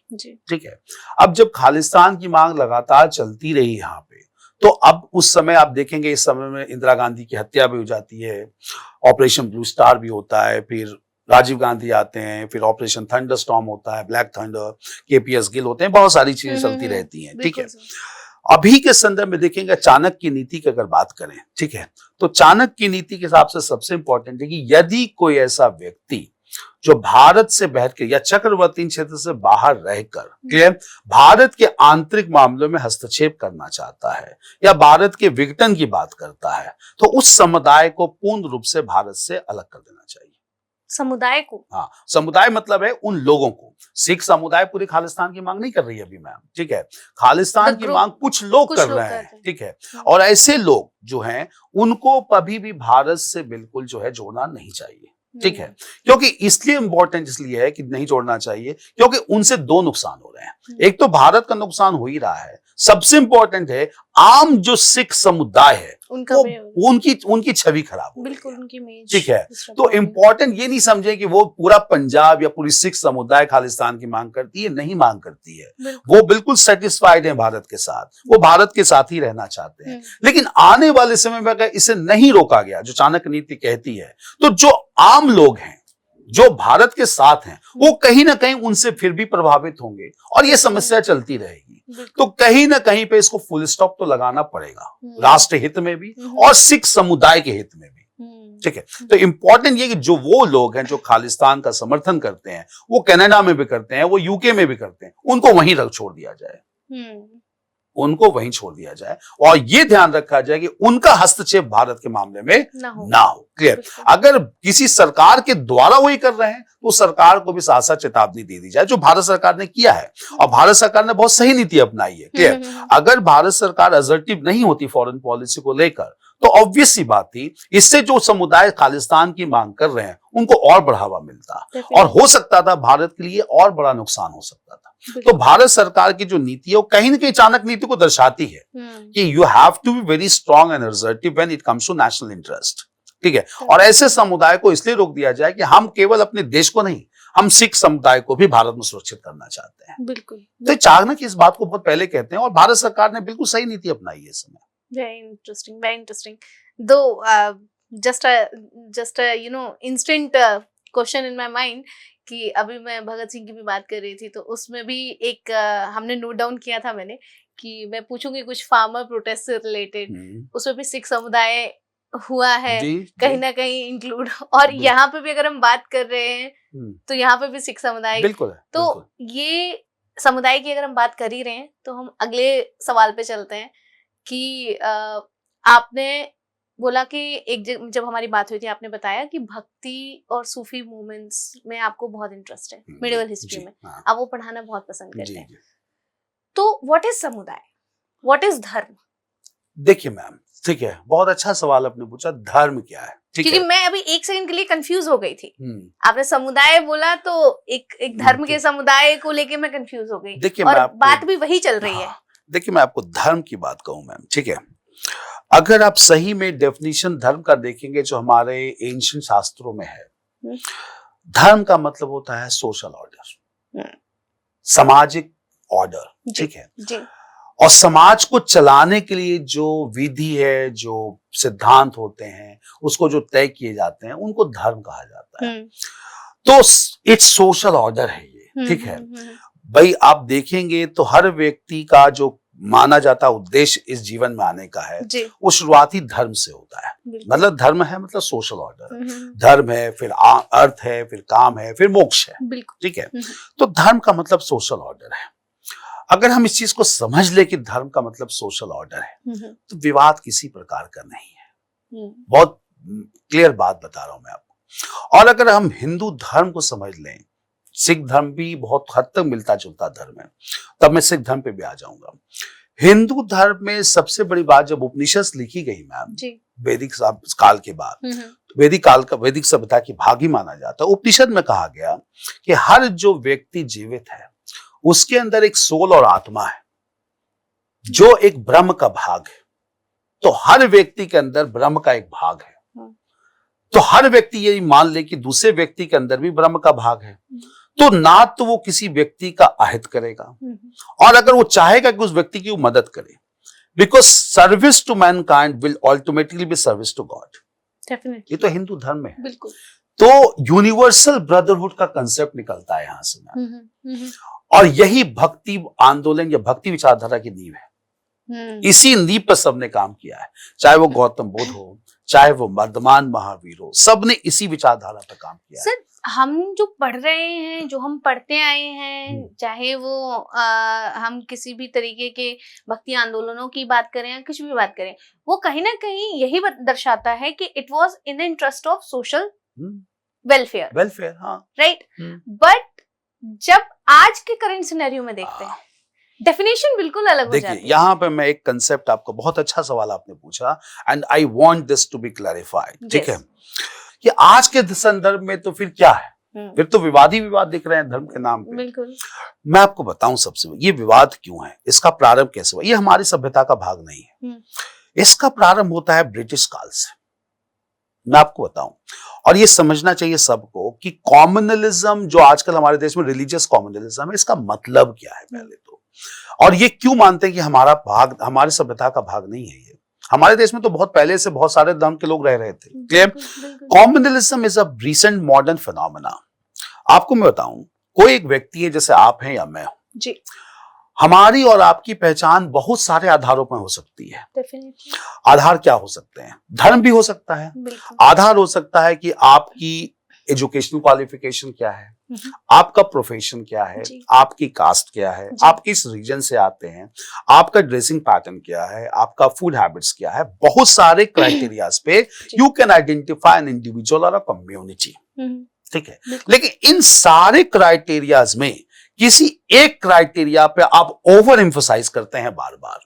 ठीक है। अब जब खालिस्तान की मांग लगातार चलती रही यहाँ पे, तो अब उस समय आप देखेंगे, इस समय में इंदिरा गांधी की हत्या भी हो जाती है, ऑपरेशन ब्लू स्टार भी होता है, फिर राजीव गांधी आते हैं, फिर ऑपरेशन थंडरस्टॉर्म होता है, ब्लैक थंडर, केपीएस गिल होते हैं, बहुत सारी चीजें चलती रहती हैं, ठीक है। अभी के संदर्भ में देखेंगे चाणक्य की नीति की अगर बात करें, ठीक है, तो चाणक्य की नीति के हिसाब से सबसे इंपॉर्टेंट है कि यदि कोई ऐसा व्यक्ति जो भारत से बैठकर या चक्रवर्ती क्षेत्र से बाहर रहकर भारत के आंतरिक मामलों में हस्तक्षेप करना चाहता है या भारत के विघटन की बात करता है, तो उस समुदाय को पूर्ण रूप से भारत से अलग कर देना चाहिए। समुदाय को? हाँ, समुदाय मतलब है उन लोगों को। सिख समुदाय पूरी खालिस्तान की मांग नहीं कर रही है अभी मैम, ठीक है। खालिस्तान की मांग कुछ लोग कर रहे हैं, ठीक है। और ऐसे लोग जो हैं उनको कभी भी भारत से बिल्कुल जो है जोड़ना नहीं चाहिए, ठीक है। क्योंकि इसलिए इंपॉर्टेंट इसलिए है कि नहीं जोड़ना चाहिए क्योंकि उनसे दो नुकसान हो रहे हैं। एक तो भारत का नुकसान हो ही रहा है, सबसे इंपॉर्टेंट है आम जो सिख समुदाय है उनकी छवि खराब हो, बिल्कुल उनकी इमेज, ठीक है। तो इंपॉर्टेंट ये नहीं समझे कि वो पूरा पंजाब या पूरी सिख समुदाय खालिस्तान की मांग करती है, नहीं मांग करती है। वो बिल्कुल सेटिस्फाइड है भारत के साथ, वो भारत के साथ ही रहना चाहते हैं। लेकिन आने वाले समय में अगर इसे नहीं रोका गया, जो चाणक्य नीति कहती है, तो जो आम लोग हैं जो भारत के साथ हैं वो कहीं ना कहीं उनसे फिर भी प्रभावित होंगे और ये समस्या चलती रहेगी। तो कहीं ना कहीं पे इसको फुल स्टॉप तो लगाना पड़ेगा, राष्ट्र हित में भी और सिख समुदाय के हित में भी, ठीक है। तो इंपॉर्टेंट ये कि जो वो लोग हैं जो खालिस्तान का समर्थन करते हैं, वो कनाडा में भी करते हैं, वो यूके में भी करते हैं, उनको वहीं रख छोड़ दिया जाए, उनको वहीं छोड़ दिया जाए और ये ध्यान रखा जाए कि उनका हस्तक्षेप भारत के मामले में ना हो। क्लियर? अगर किसी सरकार के द्वारा वही कर रहे हैं तो सरकार को भी साथ साथ चेतावनी दे दी जाए, जो भारत सरकार ने किया है और भारत सरकार ने बहुत सही नीति अपनाई है। क्लियर? अगर भारत सरकार असर्टिव नहीं होती फॉरेन पॉलिसी को लेकर तो ऑब्वियस सी बात थी, इससे जो समुदाय खालिस्तान की मांग कर रहे हैं उनको और बढ़ावा मिलता और हो सकता था भारत के लिए और बड़ा नुकसान हो सकता था। तो भारत सरकार की जो नीति है वो कहीं ना कहीं चाणक्य नीति को दर्शाती है कि you have to be very strong and assertive when it comes to national interest, ठीक है। और ऐसे समुदाय को इसलिए रोक दिया जाए कि हम केवल अपने देश को नहीं, हम सिख समुदाय को भी भारत में सुरक्षित करना चाहते हैं। बिल्कुल। तो चाणक्य इस बात को बहुत पहले कहते हैं और भारत सरकार ने बिल्कुल सही नीति अपनाई है इस समय। Very interesting, very interesting. दो just instant question in my mind कि अभी मैं भगत सिंह की भी बात कर रही थी, तो उसमें भी एक हमने नोट डाउन किया था मैंने कि मैं पूछूंगी कुछ फार्मर प्रोटेस्ट से रिलेटेड, उसमें भी सिख समुदाय हुआ है कहीं ना कहीं इंक्लूड, और यहाँ पे भी अगर हम बात कर रहे हैं तो यहाँ पे भी सिख समुदाय बिल्कुल है। तो ये समुदाय की अगर हम बात कर ही रहे हैं तो हम अगले सवाल पे चलते हैं कि आपने बोला कि जब हमारी बात हुई थी आपने बताया कि भक्ति और सूफी मूवमेंट्स में आपको बहुत इंटरेस्ट है, मिडिवल हिस्ट्री में आप वो पढ़ाना बहुत पसंद करते हैं। तो व्हाट इज समुदाय, व्हाट इज धर्म? देखिए मैम, ठीक है, बहुत अच्छा सवाल आपने पूछा, धर्म क्या है? क्योंकि मैं अभी एक सेकंड के लिए कंफ्यूज हो गई थी, आपने समुदाय बोला तो एक धर्म के समुदाय को लेके मैं कंफ्यूज हो गई। देखिए, और बात भी वही चल रही है। देखिए, मैं आपको धर्म की बात कहूं मैम, ठीक है, अगर आप सही में डेफिनेशन धर्म का देखेंगे जो हमारे एंशिएंट शास्त्रों में है, धर्म का मतलब होता है सोशल ऑर्डर, सामाजिक ऑर्डर, ठीक है जी। और समाज को चलाने के लिए जो विधि है, जो सिद्धांत होते हैं, उसको जो तय किए जाते हैं, उनको धर्म कहा जाता है। तो इट्स सोशल ऑर्डर है ये, ठीक है भाई। आप देखेंगे तो हर व्यक्ति का जो माना जाता उद्देश्य इस जीवन में आने का है वो शुरुआती धर्म से होता है। मतलब धर्म है मतलब सोशल ऑर्डर, धर्म है, फिर अर्थ है, फिर काम है, फिर मोक्ष है, ठीक है। तो धर्म का मतलब सोशल ऑर्डर है। अगर हम इस चीज को समझ ले कि धर्म का मतलब सोशल ऑर्डर है तो विवाद किसी प्रकार का नहीं है। बहुत क्लियर बात बता रहा हूं मैं आपको। और अगर हम हिंदू धर्म को समझ लें, सिख धर्म भी बहुत हद तक मिलता जुलता धर्म है, तब मैं सिख धर्म पे भी आ जाऊंगा। हिंदू धर्म में सबसे बड़ी बात, जब उपनिषद लिखी गई मैम वैदिक काल के बाद, वैदिक काल का वैदिक सभ्यता की भाग ही माना जाता है। उपनिषद में कहा गया कि हर जो व्यक्ति जीवित है उसके अंदर एक सोल और आत्मा है जो एक ब्रह्म का भाग है। तो हर व्यक्ति के अंदर ब्रह्म का एक भाग है। तो हर व्यक्ति ये मान ले कि दूसरे व्यक्ति के अंदर भी ब्रह्म का भाग है। तो ना तो वो किसी व्यक्ति का अहित करेगा और अगर वो चाहेगा कि उस व्यक्ति की वो मदद करे, because service to mankind will ultimately be service to God. ये तो हिंदू धर्म में है। बिल्कुल। तो यूनिवर्सल ब्रदरहुड का कंसेप्ट निकलता है यहां से और यही भक्ति आंदोलन या भक्ति विचारधारा की नींव है। इसी नींव पर सबने काम किया है, चाहे वो गौतम बुद्ध हो, चाहे वो वर्धमान महावीर हो, सबने इसी विचारधारा पर काम किया है। सर, हम जो पढ़ रहे हैं, जो हम पढ़ते आए हैं, चाहे वो हम किसी भी तरीके के भक्ति आंदोलनों की बात करें या कुछ भी बात करें, वो कहीं ना कहीं यही दर्शाता है कि it was in the interest of social welfare, हाँ, राइट। बट जब आज के करंट सिनेरियो में देखते हैं, डेफिनेशन बिल्कुल अलग हो जाती है। यहाँ पे मैं एक कंसेप्ट, आपको बहुत अच्छा सवाल आपने पूछा and I want this to be clarified, ठीक है, कि आज के संदर्भ में तो फिर क्या है, फिर तो विवाद ही विवाद दिख रहे हैं धर्म के नाम पे। बिल्कुल। मैं आपको बताऊं सबसे ये विवाद क्यों है, इसका प्रारंभ कैसे हुआ। ये हमारी सभ्यता का भाग नहीं है, इसका प्रारंभ होता है ब्रिटिश काल से। मैं आपको बताऊं, और ये समझना चाहिए सबको कि कॉम्युनलिज्म जो आजकल हमारे देश में रिलीजियस कॉम्युनलिज्म है, इसका मतलब क्या है पहले तो, और ये क्यों मानते हैं कि हमारा भाग, हमारी सभ्यता का भाग नहीं है। ये हमारे देश में तो बहुत पहले से बहुत सारे धर्म के लोग रह रहे थे। Communalism is a recent modern phenomena. आपको मैं बताऊं, कोई एक व्यक्ति है, जैसे आप हैं या मैं हूं जी, हमारी और आपकी पहचान बहुत सारे आधारों पर हो सकती है। आधार क्या हो सकते हैं? धर्म भी हो सकता है, आधार हो सकता है कि आपकी एजुकेशनल क्वालिफिकेशन क्या है, आपका प्रोफेशन क्या है, आपकी कास्ट क्या है, आप किस रीजन से आते हैं, आपका ड्रेसिंग पैटर्न क्या है, आपका फूड हैबिट्स क्या है। बहुत सारे क्राइटेरियाज पे you can identify an individual और अ कम्युनिटी, ठीक है। लेकिन इन सारे क्राइटेरियाज में किसी एक क्राइटेरिया पे आप ओवर एम्फसाइज करते हैं बार बार,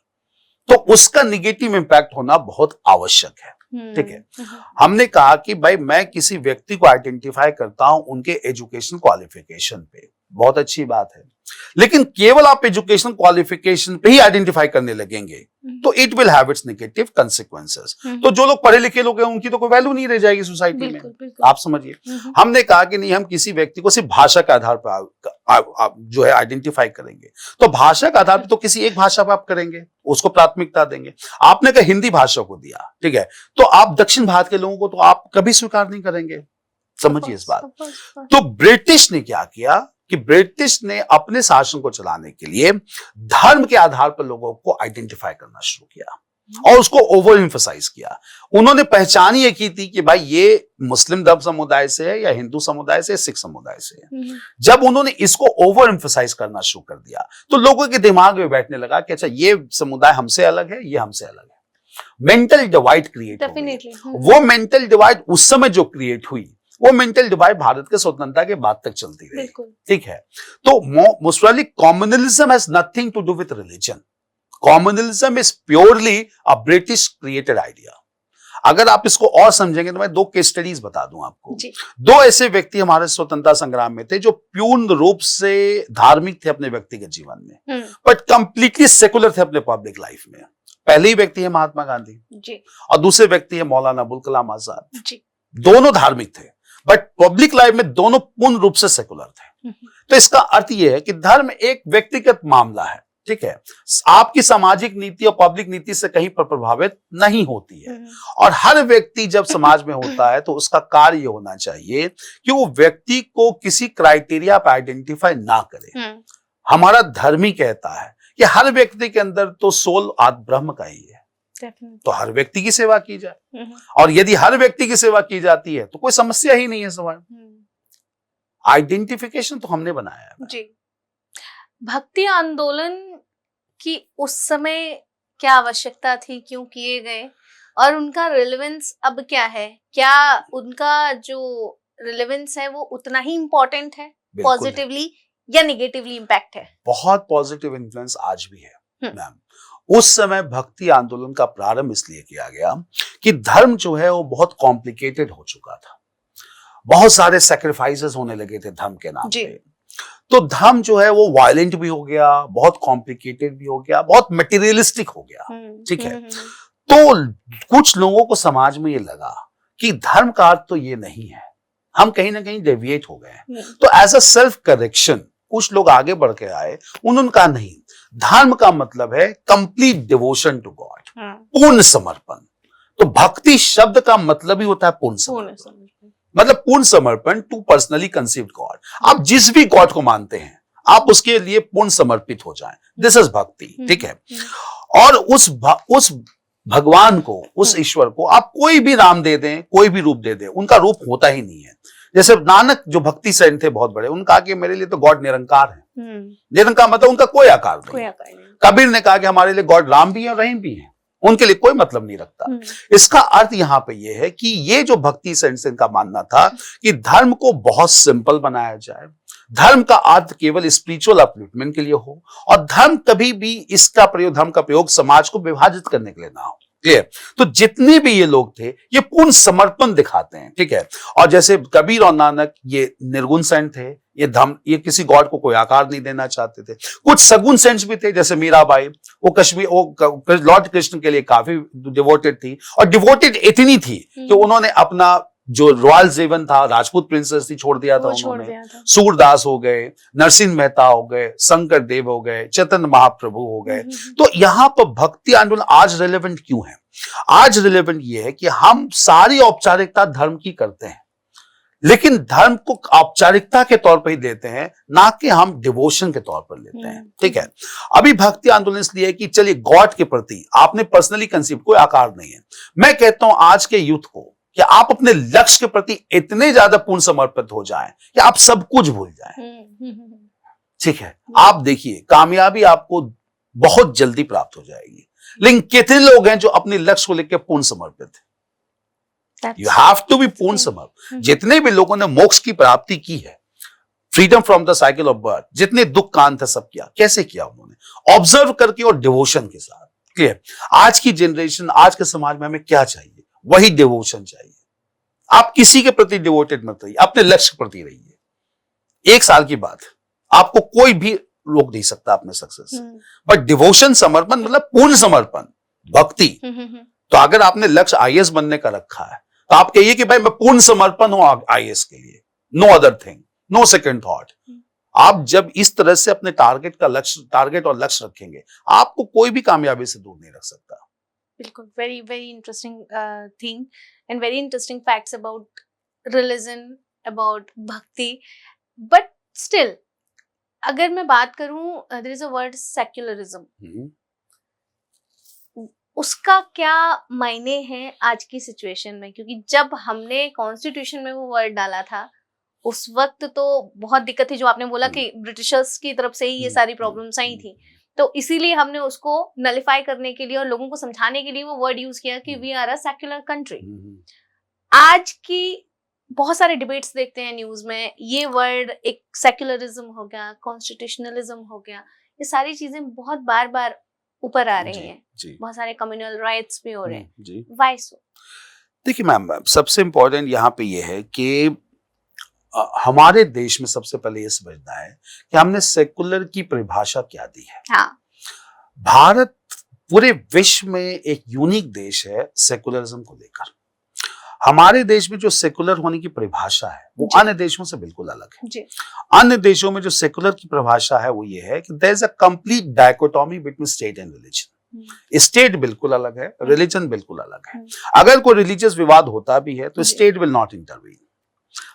तो उसका निगेटिव इंपैक्ट होना बहुत आवश्यक है, ठीक है। हमने कहा कि भाई मैं किसी व्यक्ति को आइडेंटिफाई करता हूं उनके एजुकेशन क्वालिफिकेशन पे, बहुत अच्छी बात है, लेकिन केवल आप एजुकेशनल क्वालिफिकेशन पे ही आइडेंटिफाई करने लगेंगे तो it will have it's negative consequences. तो जो लोग पढ़े लिखे लोग हैं उनकी तो कोई वैल्यू नहीं रह जाएगी सोसाइटी में। आप समझिए, हमने कहा कि नहीं, हम किसी व्यक्ति को सिर्फ भाषा के आधार पर जो है आइडेंटिफाई करेंगे, तो भाषा के आधार पर तो किसी एक भाषा पर आप करेंगे, उसको प्राथमिकता देंगे। आपने कहा हिंदी भाषा को दिया, ठीक है, तो आप दक्षिण भारत के लोगों को तो आप कभी स्वीकार नहीं करेंगे। समझिए इस बात। तो ब्रिटिश ने क्या किया कि ब्रिटिश ने अपने शासन को चलाने के लिए धर्म के आधार पर लोगों को आइडेंटिफाई करना शुरू किया और उसको ओवर एम्फसाइज किया। उन्होंने पहचान ये की थी कि भाई ये मुस्लिम धर्म समुदाय से है या हिंदू समुदाय से, सिख समुदाय से है। जब उन्होंने इसको ओवर एम्फसाइज करना शुरू कर दिया तो लोगों के दिमाग में बैठने लगा कि अच्छा ये समुदाय हमसे अलग है, ये हमसे अलग है। मेंटल डिवाइड क्रिएट हो गई। वो मेंटल डिवाइड उस समय जो क्रिएट हुई, वो मेंटल डिवाइड भारत के स्वतंत्रता के बाद तक चलती रही। ठीक है, तो most probably communalism has nothing to do with religion. Communalism is purely a British created idea. अगर आप इसको और समझेंगे तो मैं दो केस स्टडीज बता दूं आपको। दो ऐसे व्यक्ति हमारे स्वतंत्रता संग्राम में थे जो पूर्ण रूप से धार्मिक थे अपने व्यक्तिगत जीवन में, बट कंप्लीटली सेकुलर थे अपने पब्लिक लाइफ में। पहले ही व्यक्ति है महात्मा गांधी जी, और दूसरे व्यक्ति है मौलाना अबुल कलाम आजाद जी। दोनों धार्मिक थे बट पब्लिक लाइफ में दोनों पूर्ण रूप से सेकुलर थे। तो इसका अर्थ यह है कि धर्म एक व्यक्तिगत मामला है, ठीक है, आपकी सामाजिक नीति और पब्लिक नीति से कहीं पर प्रभावित नहीं होती है। और हर व्यक्ति जब समाज में होता है तो उसका कार्य होना चाहिए कि वो व्यक्ति को किसी क्राइटेरिया पर आइडेंटिफाई ना करे। हमारा धर्म ही कहता है कि हर व्यक्ति के अंदर तो सोल आत्म ब्रह्म का ही है, तो हर व्यक्ति की सेवा की जाए। और यदि हर व्यक्ति की सेवा की जाती है तो कोई समस्या ही नहीं है समाज। आइडेंटिफिकेशन तो हमने बनाया है जी। भक्ति आंदोलन की उस समय क्या आवश्यकता थी, क्यों किए गए, और उनका रिलेवेंस अब क्या है? क्या उनका जो रिलेवेंस है वो उतना ही इंपॉर्टेंट है, पॉजिटिवली या निगेटिवली इम्पैक्ट है? बहुत पॉजिटिव इन्फ्लुएंस आज भी है मैम। उस समय भक्ति आंदोलन का प्रारंभ इसलिए किया गया कि धर्म जो है वो बहुत कॉम्प्लिकेटेड हो चुका था, बहुत सारे सैक्रिफाइसेस होने लगे थे धर्म के नाम पे। तो धर्म जो है वो वायलेंट भी हो गया, बहुत कॉम्प्लिकेटेड भी हो गया, बहुत मटेरियलिस्टिक हो गया, ठीक है। तो कुछ लोगों को समाज में ये लगा कि धर्म का अर्थ तो ये नहीं है, हम कहीं ना कहीं डेविएट हो गए। तो एज अ सेल्फ करेक्शन कुछ लोग आगे बढ़ के आए, उन्होंने कहा नहीं, धर्म का मतलब है कंप्लीट डिवोशन टू गॉड, पूर्ण समर्पण। तो भक्ति शब्द का मतलब ही होता है पूर्ण समर्पण, मतलब पूर्ण समर्पण टू पर्सनली कंसीव्ड गॉड। आप जिस भी गॉड को मानते हैं आप उसके लिए पूर्ण समर्पित हो जाएं, दिस इज भक्ति, ठीक है। और उस भगवान को, उस ईश्वर को आप कोई भी नाम दे दें, कोई भी रूप दे दें, उनका रूप होता ही नहीं है। जैसे नानक जो भक्ति सेंट थे बहुत बड़े, उन्होंने कहा कि मेरे लिए तो गॉड निरंकार है। निरंकार मतलब उनका कोई आकार नहीं। कबीर ने कहा कि हमारे लिए गॉड राम भी है और रहीम भी है, उनके लिए कोई मतलब नहीं रखता। इसका अर्थ यहां पे ये है कि ये जो भक्ति सेंट का मानना था कि धर्म को बहुत सिंपल बनाया जाए, धर्म का अर्थ केवल स्पिरिचुअल अपलिफ्टमेंट के लिए हो, और धर्म कभी भी इसका प्रयोग, धर्म का प्रयोग समाज को विभाजित करने के लिए ना हो। क्लियर? तो जितने भी ये लोग थे ये पूर्ण समर्पण दिखाते हैं, ठीक है। और जैसे कबीर और नानक ये निर्गुण सेंट थे, ये किसी गॉड को कोई आकार नहीं देना चाहते थे। कुछ सगुण सेंट्स भी थे, जैसे मीराबाई, वो लॉर्ड कृष्ण के लिए काफी डिवोटेड थी, और डिवोटेड इतनी थी कि उन्होंने अपना जो रॉयल जीवन था, राजपूत प्रिंसेस थी, छोड़ दिया था उन्होंने। सूरदास हो गए, नरसिंह मेहता हो गए, शंकर देव हो गए, चैतन्य महाप्रभु हो गए। तो यहां पर भक्ति आंदोलन आज रिलेवेंट क्यों है? आज रिलेवेंट ये है कि हम सारी औपचारिकता धर्म की करते हैं, लेकिन धर्म को औपचारिकता के तौर पर ही देते हैं, ना कि हम डिवोशन के तौर पर लेते हैं, ठीक है। अभी भक्ति आंदोलन इसलिए है कि चलिए गॉड के प्रति आपने पर्सनली कंसीव, कोई आकार नहीं है। मैं कहता हूं आज के यूथ को कि आप अपने लक्ष्य के प्रति इतने ज्यादा पूर्ण समर्पित हो जाएं कि आप सब कुछ भूल जाएं, ठीक है। आप देखिए कामयाबी आपको बहुत जल्दी प्राप्त हो जाएगी, लेकिन कितने लोग हैं जो अपने लक्ष्य को लेकर पूर्ण समर्पित है? यू हैव टू बी पूर्ण समर्पित। जितने भी लोगों ने मोक्ष की प्राप्ति की है, freedom from the cycle of birth, जितने दुख का अंत सब किया, कैसे किया उन्होंने? ऑब्जर्व करके और डिवोशन के साथ। क्लियर? आज की जनरेशन, आज के समाज में हमें क्या चाहिए? वही डिवोशन चाहिए। आप किसी के प्रति डिवोटेड मत रहिए, अपने लक्ष्य के प्रति रहिए। 1 साल की बात, आपको कोई भी रोक नहीं सकता अपने सक्सेस से। बट डिवोशन, समर्पण मतलब पूर्ण समर्पण, भक्ति। तो अगर आपने लक्ष्य आईएएस बनने का रखा है तो आप कहिए कि भाई मैं पूर्ण समर्पण हूं आईएएस के लिए, no other thing, no second thought. आप जब इस तरह से अपने टारगेट और लक्ष्य रखेंगे, आपको कोई भी कामयाबी से दूर नहीं रख सकता। बिल्कुल, very very interesting thing and very interesting facts about religion, about bhakti. But still अगर मैं बात करूं, there is a word secularism, उसका क्या मायने हैं आज की सिचुएशन में? क्योंकि जब हमने कॉन्स्टिट्यूशन में वो वर्ड डाला था उस वक्त तो बहुत दिक्कत थी, जो आपने बोला कि ब्रिटिशर्स की तरफ से ही ये सारी प्रॉब्लम्स आई थी, तो इसीलिए हमने उसको नलिफाई करने के लिए और लोगों को समझाने के लिए वो वर्ड यूज किया कि we are a secular country. आज की बहुत सारे डिबेट्स देखते हैं न्यूज में, ये वर्ड एक सेक्युलरिज्म हो गया, कॉन्स्टिट्यूशनलिज्म हो गया, ये सारी चीजें बहुत बार बार ऊपर आ रही हैं। बहुत सारे कम्युनल राइट्स भी हो रहे हैं। Why so? देखिए मैम, सबसे इंपॉर्टेंट यहाँ पे ये है कि हमारे देश में सबसे पहले ये समझना है कि हमने सेकुलर की परिभाषा क्या दी है। हाँ। भारत पूरे विश्व में एक यूनिक देश है सेकुलरिज्म को लेकर। हमारे देश में जो सेकुलर होने की परिभाषा है वो अन्य देशों से बिल्कुल अलग है। जी। अन्य देशों में जो सेकुलर की परिभाषा है वो ये है कि there is a complete dichotomy between state and religion. State बिल्कुल अलग है, रिलीजन बिल्कुल अलग है। अगर कोई रिलीजियस विवाद होता भी है तो स्टेट विल नॉट इंटरवीन।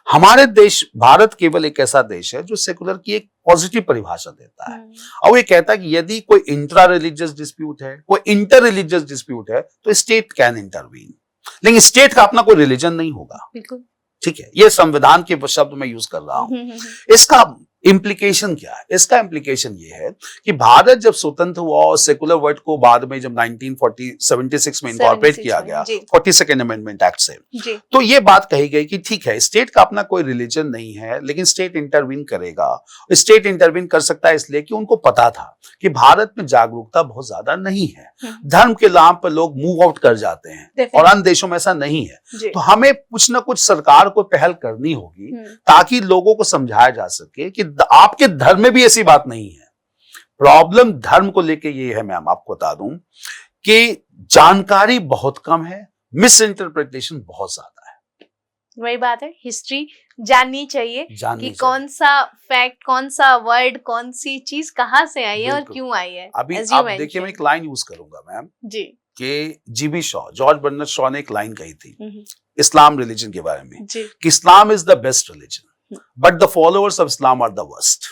हमारे देश भारत केवल एक ऐसा देश है जो सेकुलर की एक पॉजिटिव परिभाषा देता है, और वो ये कहता है कि यदि कोई इंट्रा रिलीजियस डिस्प्यूट है, कोई इंटर रिलीजियस डिस्प्यूट है, तो स्टेट कैन इंटरवीन। लेकिन स्टेट का अपना कोई रिलीजन नहीं होगा। बिल्कुल ठीक है, ये संविधान के शब्द में यूज कर रहा हूं। इसका इम्प्लीकेशन क्या है? इसका इम्प्लीकेशन ये है कि भारत जब स्वतंत्र हुआ और सेकुलर वर्ड को बाद में जब 1976 में इनकॉर्पोरेट किया गया 42nd अमेंडमेंट एक्ट से, तो ये बात कही गई कि ठीक है, स्टेट का अपना कोई रिलीजन नहीं है, लेकिन स्टेट इंटरवीन करेगा। स्टेट इंटरवीन कर सकता है इसलिए कि उनको पता था कि भारत में जागरूकता बहुत ज्यादा नहीं है, धर्म के नाम पर लोग मूव आउट कर जाते हैं, और अन्य देशों में ऐसा नहीं है। तो हमें कुछ ना कुछ सरकार को पहल करनी होगी ताकि लोगों को समझाया जा सके कि आपके धर्म में भी ऐसी बात नहीं है। प्रॉब्लम धर्म को लेके ये है, मैम आपको बता दूं कि जानकारी बहुत कम है, मिस इंटरप्रिटेशन बहुत ज्यादा है। वही बात है, हिस्ट्री जाननी चाहिए कि कौन सा फैक्ट, कौन सा वर्ड, कौन सी चीज कहां से आई है और क्यों आई है। अभी आप देखिए, मैं एक लाइन यूज करूंगा मैम जी, कि GB Shaw, George Bernard Shaw ने एक लाइन कही थी इस्लाम रिलीजन के बारे में कि Islam is the best religion but the followers of Islam are the worst.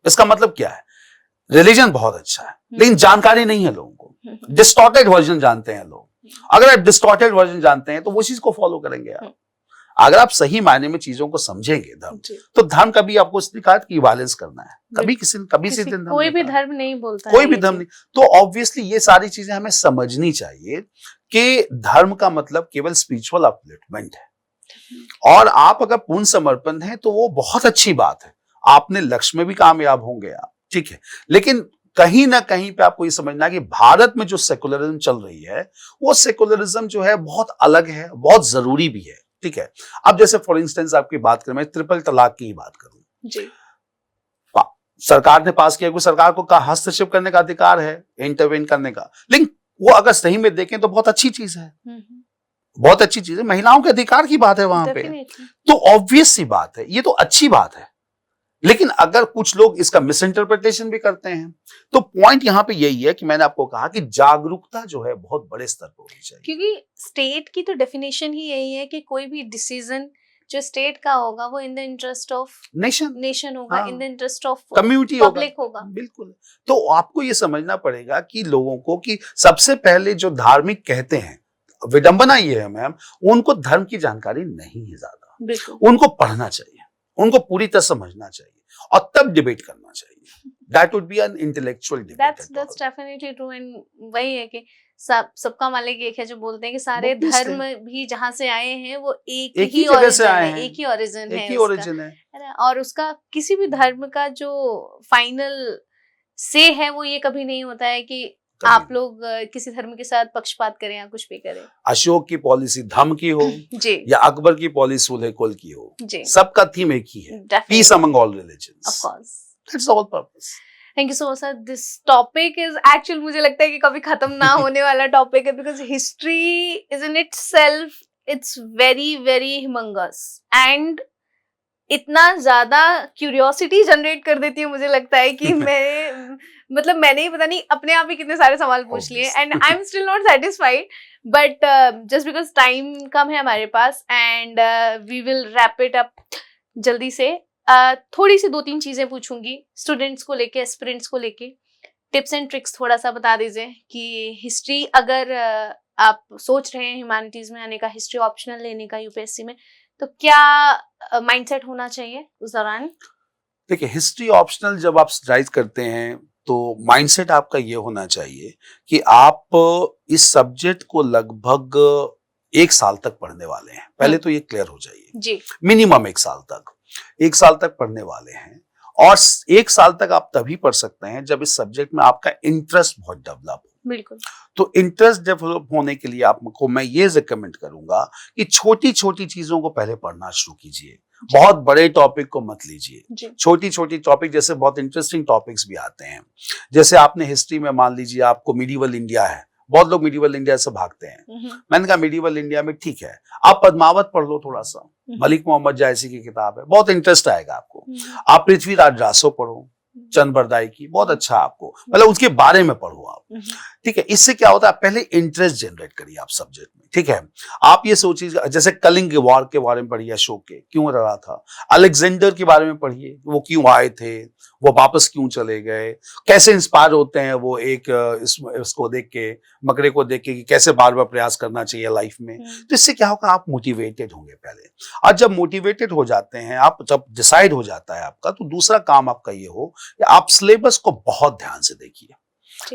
इसका मतलब क्या है? रिलीजन बहुत अच्छा है लेकिन जानकारी नहीं है लोगों को, डिस्टॉर्टेड वर्जन जानते हैं लोग। अगर आप डिस्टॉर्टेड वर्जन जानते हैं तो वो चीज को फॉलो करेंगे आप। अगर आप सही मायने में चीजों को समझेंगे धर्म, तो धर्म कभी आपको इसलिए कहा कि वायलेंस करना है, कभी किसी दिन कोई भी धर्म नहीं बोलता, कोई भी धर्म नहीं। तो ऑब्वियसली ये सारी चीजें हमें समझनी चाहिए कि धर्म का मतलब केवल स्पिरिचुअल अपलिफ्टमेंट है, और आप अगर पूर्ण समर्पण है तो वो बहुत अच्छी बात है, आपने लक्ष्य में भी कामयाब होंगे आप, ठीक है। लेकिन कहीं ना कहीं पे आपको ये समझना है कि भारत में जो सेकुलरिज्म चल रही है वो सेकुलरिज्म जो है बहुत अलग है, बहुत जरूरी भी है, ठीक है। अब जैसे फॉर इंस्टेंस आपकी बात करें, मैं ट्रिपल तलाक की बात करूं जी, सरकार ने पास किया, कोई सरकार को हस्तक्षेप करने का अधिकार है, इंटरवेन करने का, लेकिन वो अगर सही में देखें तो बहुत अच्छी चीज है, बहुत अच्छी चीज है, महिलाओं के अधिकार की बात है वहां पे। तो ऑब्वियस सी बात है, ये तो अच्छी बात है। लेकिन अगर कुछ लोग इसका मिस इंटरप्रिटेशन भी करते हैं, तो पॉइंट यहाँ पे यही है कि मैंने आपको कहा कि जागरूकता जो है बहुत बड़े स्तर पर होनी चाहिए, क्योंकि स्टेट की तो डेफिनेशन ही यही है कि कोई भी डिसीजन जो स्टेट का होगा वो in the interest of nation होगा, in the interest of community public होगा। बिल्कुल। तो आपको ये समझना पड़ेगा कि लोगों को कि सबसे पहले जो धार्मिक कहते हैं, विडंबना ये है मैम, उनको धर्म की जानकारी नहीं है ज्यादा, उनको पढ़ना चाहिए, उनको पूरी तरह समझना चाहिए और तब डिबेट करना चाहिए। That would be an intellectual debate. That's definitely true, and वही है कि सबका मालिक एक है, जो बोलते हैं कि सारे धर्म भी जहाँ से आए हैं वो एक ही ओरिजिन है, एक ही ओरिजिन है, और उसका किसी भी धर्म का जो फाइनल से है वो ये कभी नहीं होता है कि आप लोग किसी धर्म के साथ पक्षपात करें या कुछ भी करें। अशोक की पॉलिसी धर्म की हो जी, या अकबर की पॉलिसी सुलह कुल की हो, जी, सबका थीम एक ही है, peace among all religions. Of course, that's all purpose. Thank you so much sir. This topic is actual, मुझे लगता है कि कभी खत्म ना होने वाला टॉपिक है, because history is in it self, it's very very humongous and इतना ज्यादा क्यूरियोसिटी जनरेट कर देती है, मुझे लगता है कि मैंने ही पता नहीं अपने आप ही कितने सारे सवाल पूछ लिए and I am still not satisfied, but just because time कम है हमारे पास and we will wrap it up जल्दी से। थोड़ी सी 2-3 चीजें पूछूंगी स्टूडेंट्स को लेके, एस्पिरेंट्स को लेके, टिप्स एंड ट्रिक्स थोड़ा सा बता दीजिए कि हिस्ट्री अगर आप सोच रहे हैं ह्यूमैनिटीज में आने का, हिस्ट्री ऑप्शनल लेने का यूपीएससी में, तो क्या माइंडसेट होना चाहिए उस दौरान? देखिए, हिस्ट्री ऑप्शनल जब आप राइज करते हैं तो माइंडसेट आपका ये होना चाहिए कि आप इस सब्जेक्ट को लगभग 1 साल तक पढ़ने वाले हैं। पहले तो ये क्लियर हो जाइए जी, मिनिमम 1 साल तक पढ़ने वाले हैं। और 1 साल तक आप तभी पढ़ सकते हैं जब इस सब्जेक्ट में आपका इंटरेस्ट बहुत डेवलप हो। बिल्कुल। तो इंटरेस्ट डेवलप होने के लिए आपको मैं ये रिकमेंड करूंगा कि छोटी छोटी चीजों को पहले पढ़ना शुरू कीजिए, बहुत बड़े टॉपिक को मत लीजिए। छोटी छोटी टॉपिक, जैसे बहुत इंटरेस्टिंग टॉपिक्स भी आते हैं, जैसे आपने हिस्ट्री में मान लीजिए आपको मिडिवल इंडिया है, बहुत लोग मिडिवल इंडिया से भागते हैं। मैंने कहा मिडिवल इंडिया में ठीक है, आप पद्मावत पढ़ लो थोड़ा सा, मलिक मोहम्मद जायसी की किताब है, बहुत इंटरेस्ट आएगा आपको। आप पृथ्वीराज रासो पढ़ो, चंद बरदाई की, बहुत अच्छा आपको, मतलब उसके बारे में पढ़ो आप, ठीक है। इससे क्या होता है, पहले इंटरेस्ट जनरेट करिए आप सब्जेक्ट में, ठीक है। आप ये सोचिए, जैसे कलिंग वॉर के बारे में पढ़िए, अशोक के क्यों लड़ा था, अलेक्जेंडर के बारे में पढ़िए, वो क्यों आए थे, वो वापस क्यों चले गए, कैसे इंस्पायर होते हैं वो एक इसको देख के, मकड़े को देख के, कि कैसे बार बार प्रयास करना चाहिए लाइफ में। तो इससे क्या होगा, आप मोटिवेटेड होंगे पहले। और जब मोटिवेटेड हो जाते हैं आप, जब डिसाइड हो जाता है आपका, तो दूसरा काम आपका ये हो कि आप सिलेबस को बहुत ध्यान से देखिए।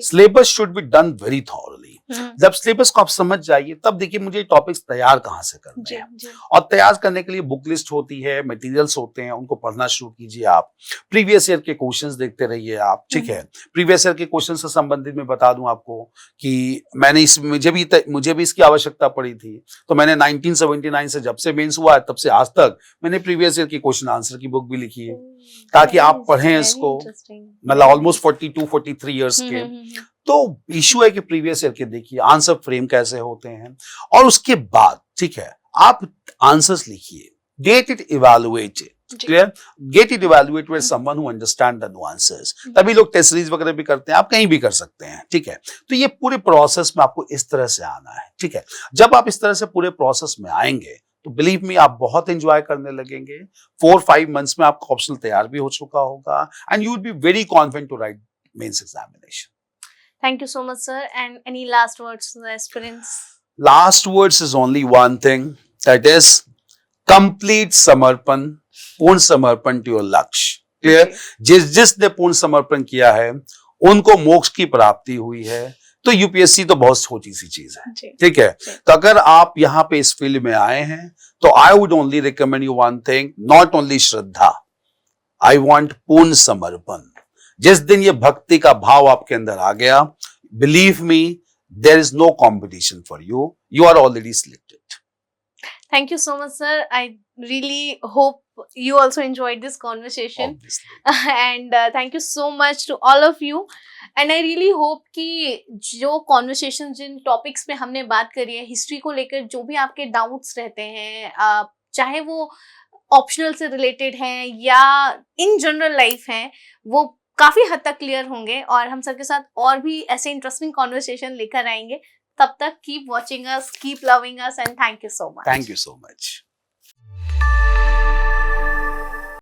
Syllabus should be done very thoroughly. जब सिलेबस को आप समझ जाइए, तब देखिए मुझे टॉपिक्स तैयार कहाँ से करने हैं। और तैयार करने के लिए बुक लिस्ट होती है, मटेरियल्स होते हैं, उनको पढ़ना शुरू कीजिए आप। प्रीवियस ईयर के क्वेश्चंस देखते रहिए आप, ठीक है। प्रीवियस ईयर के क्वेश्चन से संबंधित मैं बता दूं आपको कि मैंने मुझे भी इसकी आवश्यकता पड़ी थी। तो मैंने 1979 से, जब से मेंस हुआ है तब से आज तक, मैंने प्रीवियस ईयर की क्वेश्चन आंसर की बुक भी लिखी है, ताकि आप पढ़ें इसको, मतलब ऑलमोस्ट 42-43 ईयर्स के। तो इशू है कि प्रीवियस ईयर के देखिए आंसर फ्रेम कैसे होते हैं, और उसके बाद ठीक है आप आंसर्स लिखिए, get it evaluated, clear, get it evaluated with someone who understand the nuances. तभी लोग टेस्ट सीरीज वगैरह भी करते हैं, आप कहीं भी कर सकते हैं, ठीक है। तो ये पूरे प्रोसेस में आपको इस तरह से आना है, ठीक है। जब आप इस तरह से पूरे प्रोसेस में आएंगे तो बिलीव मी आप बहुत एंजॉय करने लगेंगे। 4-5 मंथ्स में आपका ऑप्शनल तैयार भी हो चुका होगा, and you will be very confident to write mains examination. Thank you so much, sir. And any last words to the aspirants? Last words is only one thing, that is complete समर्पण, पूर्ण समर्पण to your लक्ष्य। Clear, जिसने पूर्ण समर्पण किया है उनको मोक्ष की प्राप्ति हुई है। तो यूपीएससी तो बहुत छोटी सी चीज है, ठीक है। तो अगर आप यहाँ पे इस फील्ड में आए हैं तो I would only recommend you one thing, not only Shraddha, I want पूर्ण समर्पण। जिस दिन ये भक्ति का भाव आपके अंदर आ गया, believe me, there is no competition for you, you are already selected. Thank you so much, sir. I really hope you also enjoyed this conversation. And thank you so much to all of you. And I really hope कि जो conversation, जिन topics पे हमने बात करी है, history को लेकर जो भी आपके doubts रहते हैं, चाहे वो optional से related हैं या in general life हैं, वो काफी हद तक क्लियर होंगे, और हम सबके साथ और भी ऐसे इंटरेस्टिंग कॉन्वर्सेशन लेकर आएंगे। तब तक keep watching us, keep loving us, and thank you so much. Thank you so much.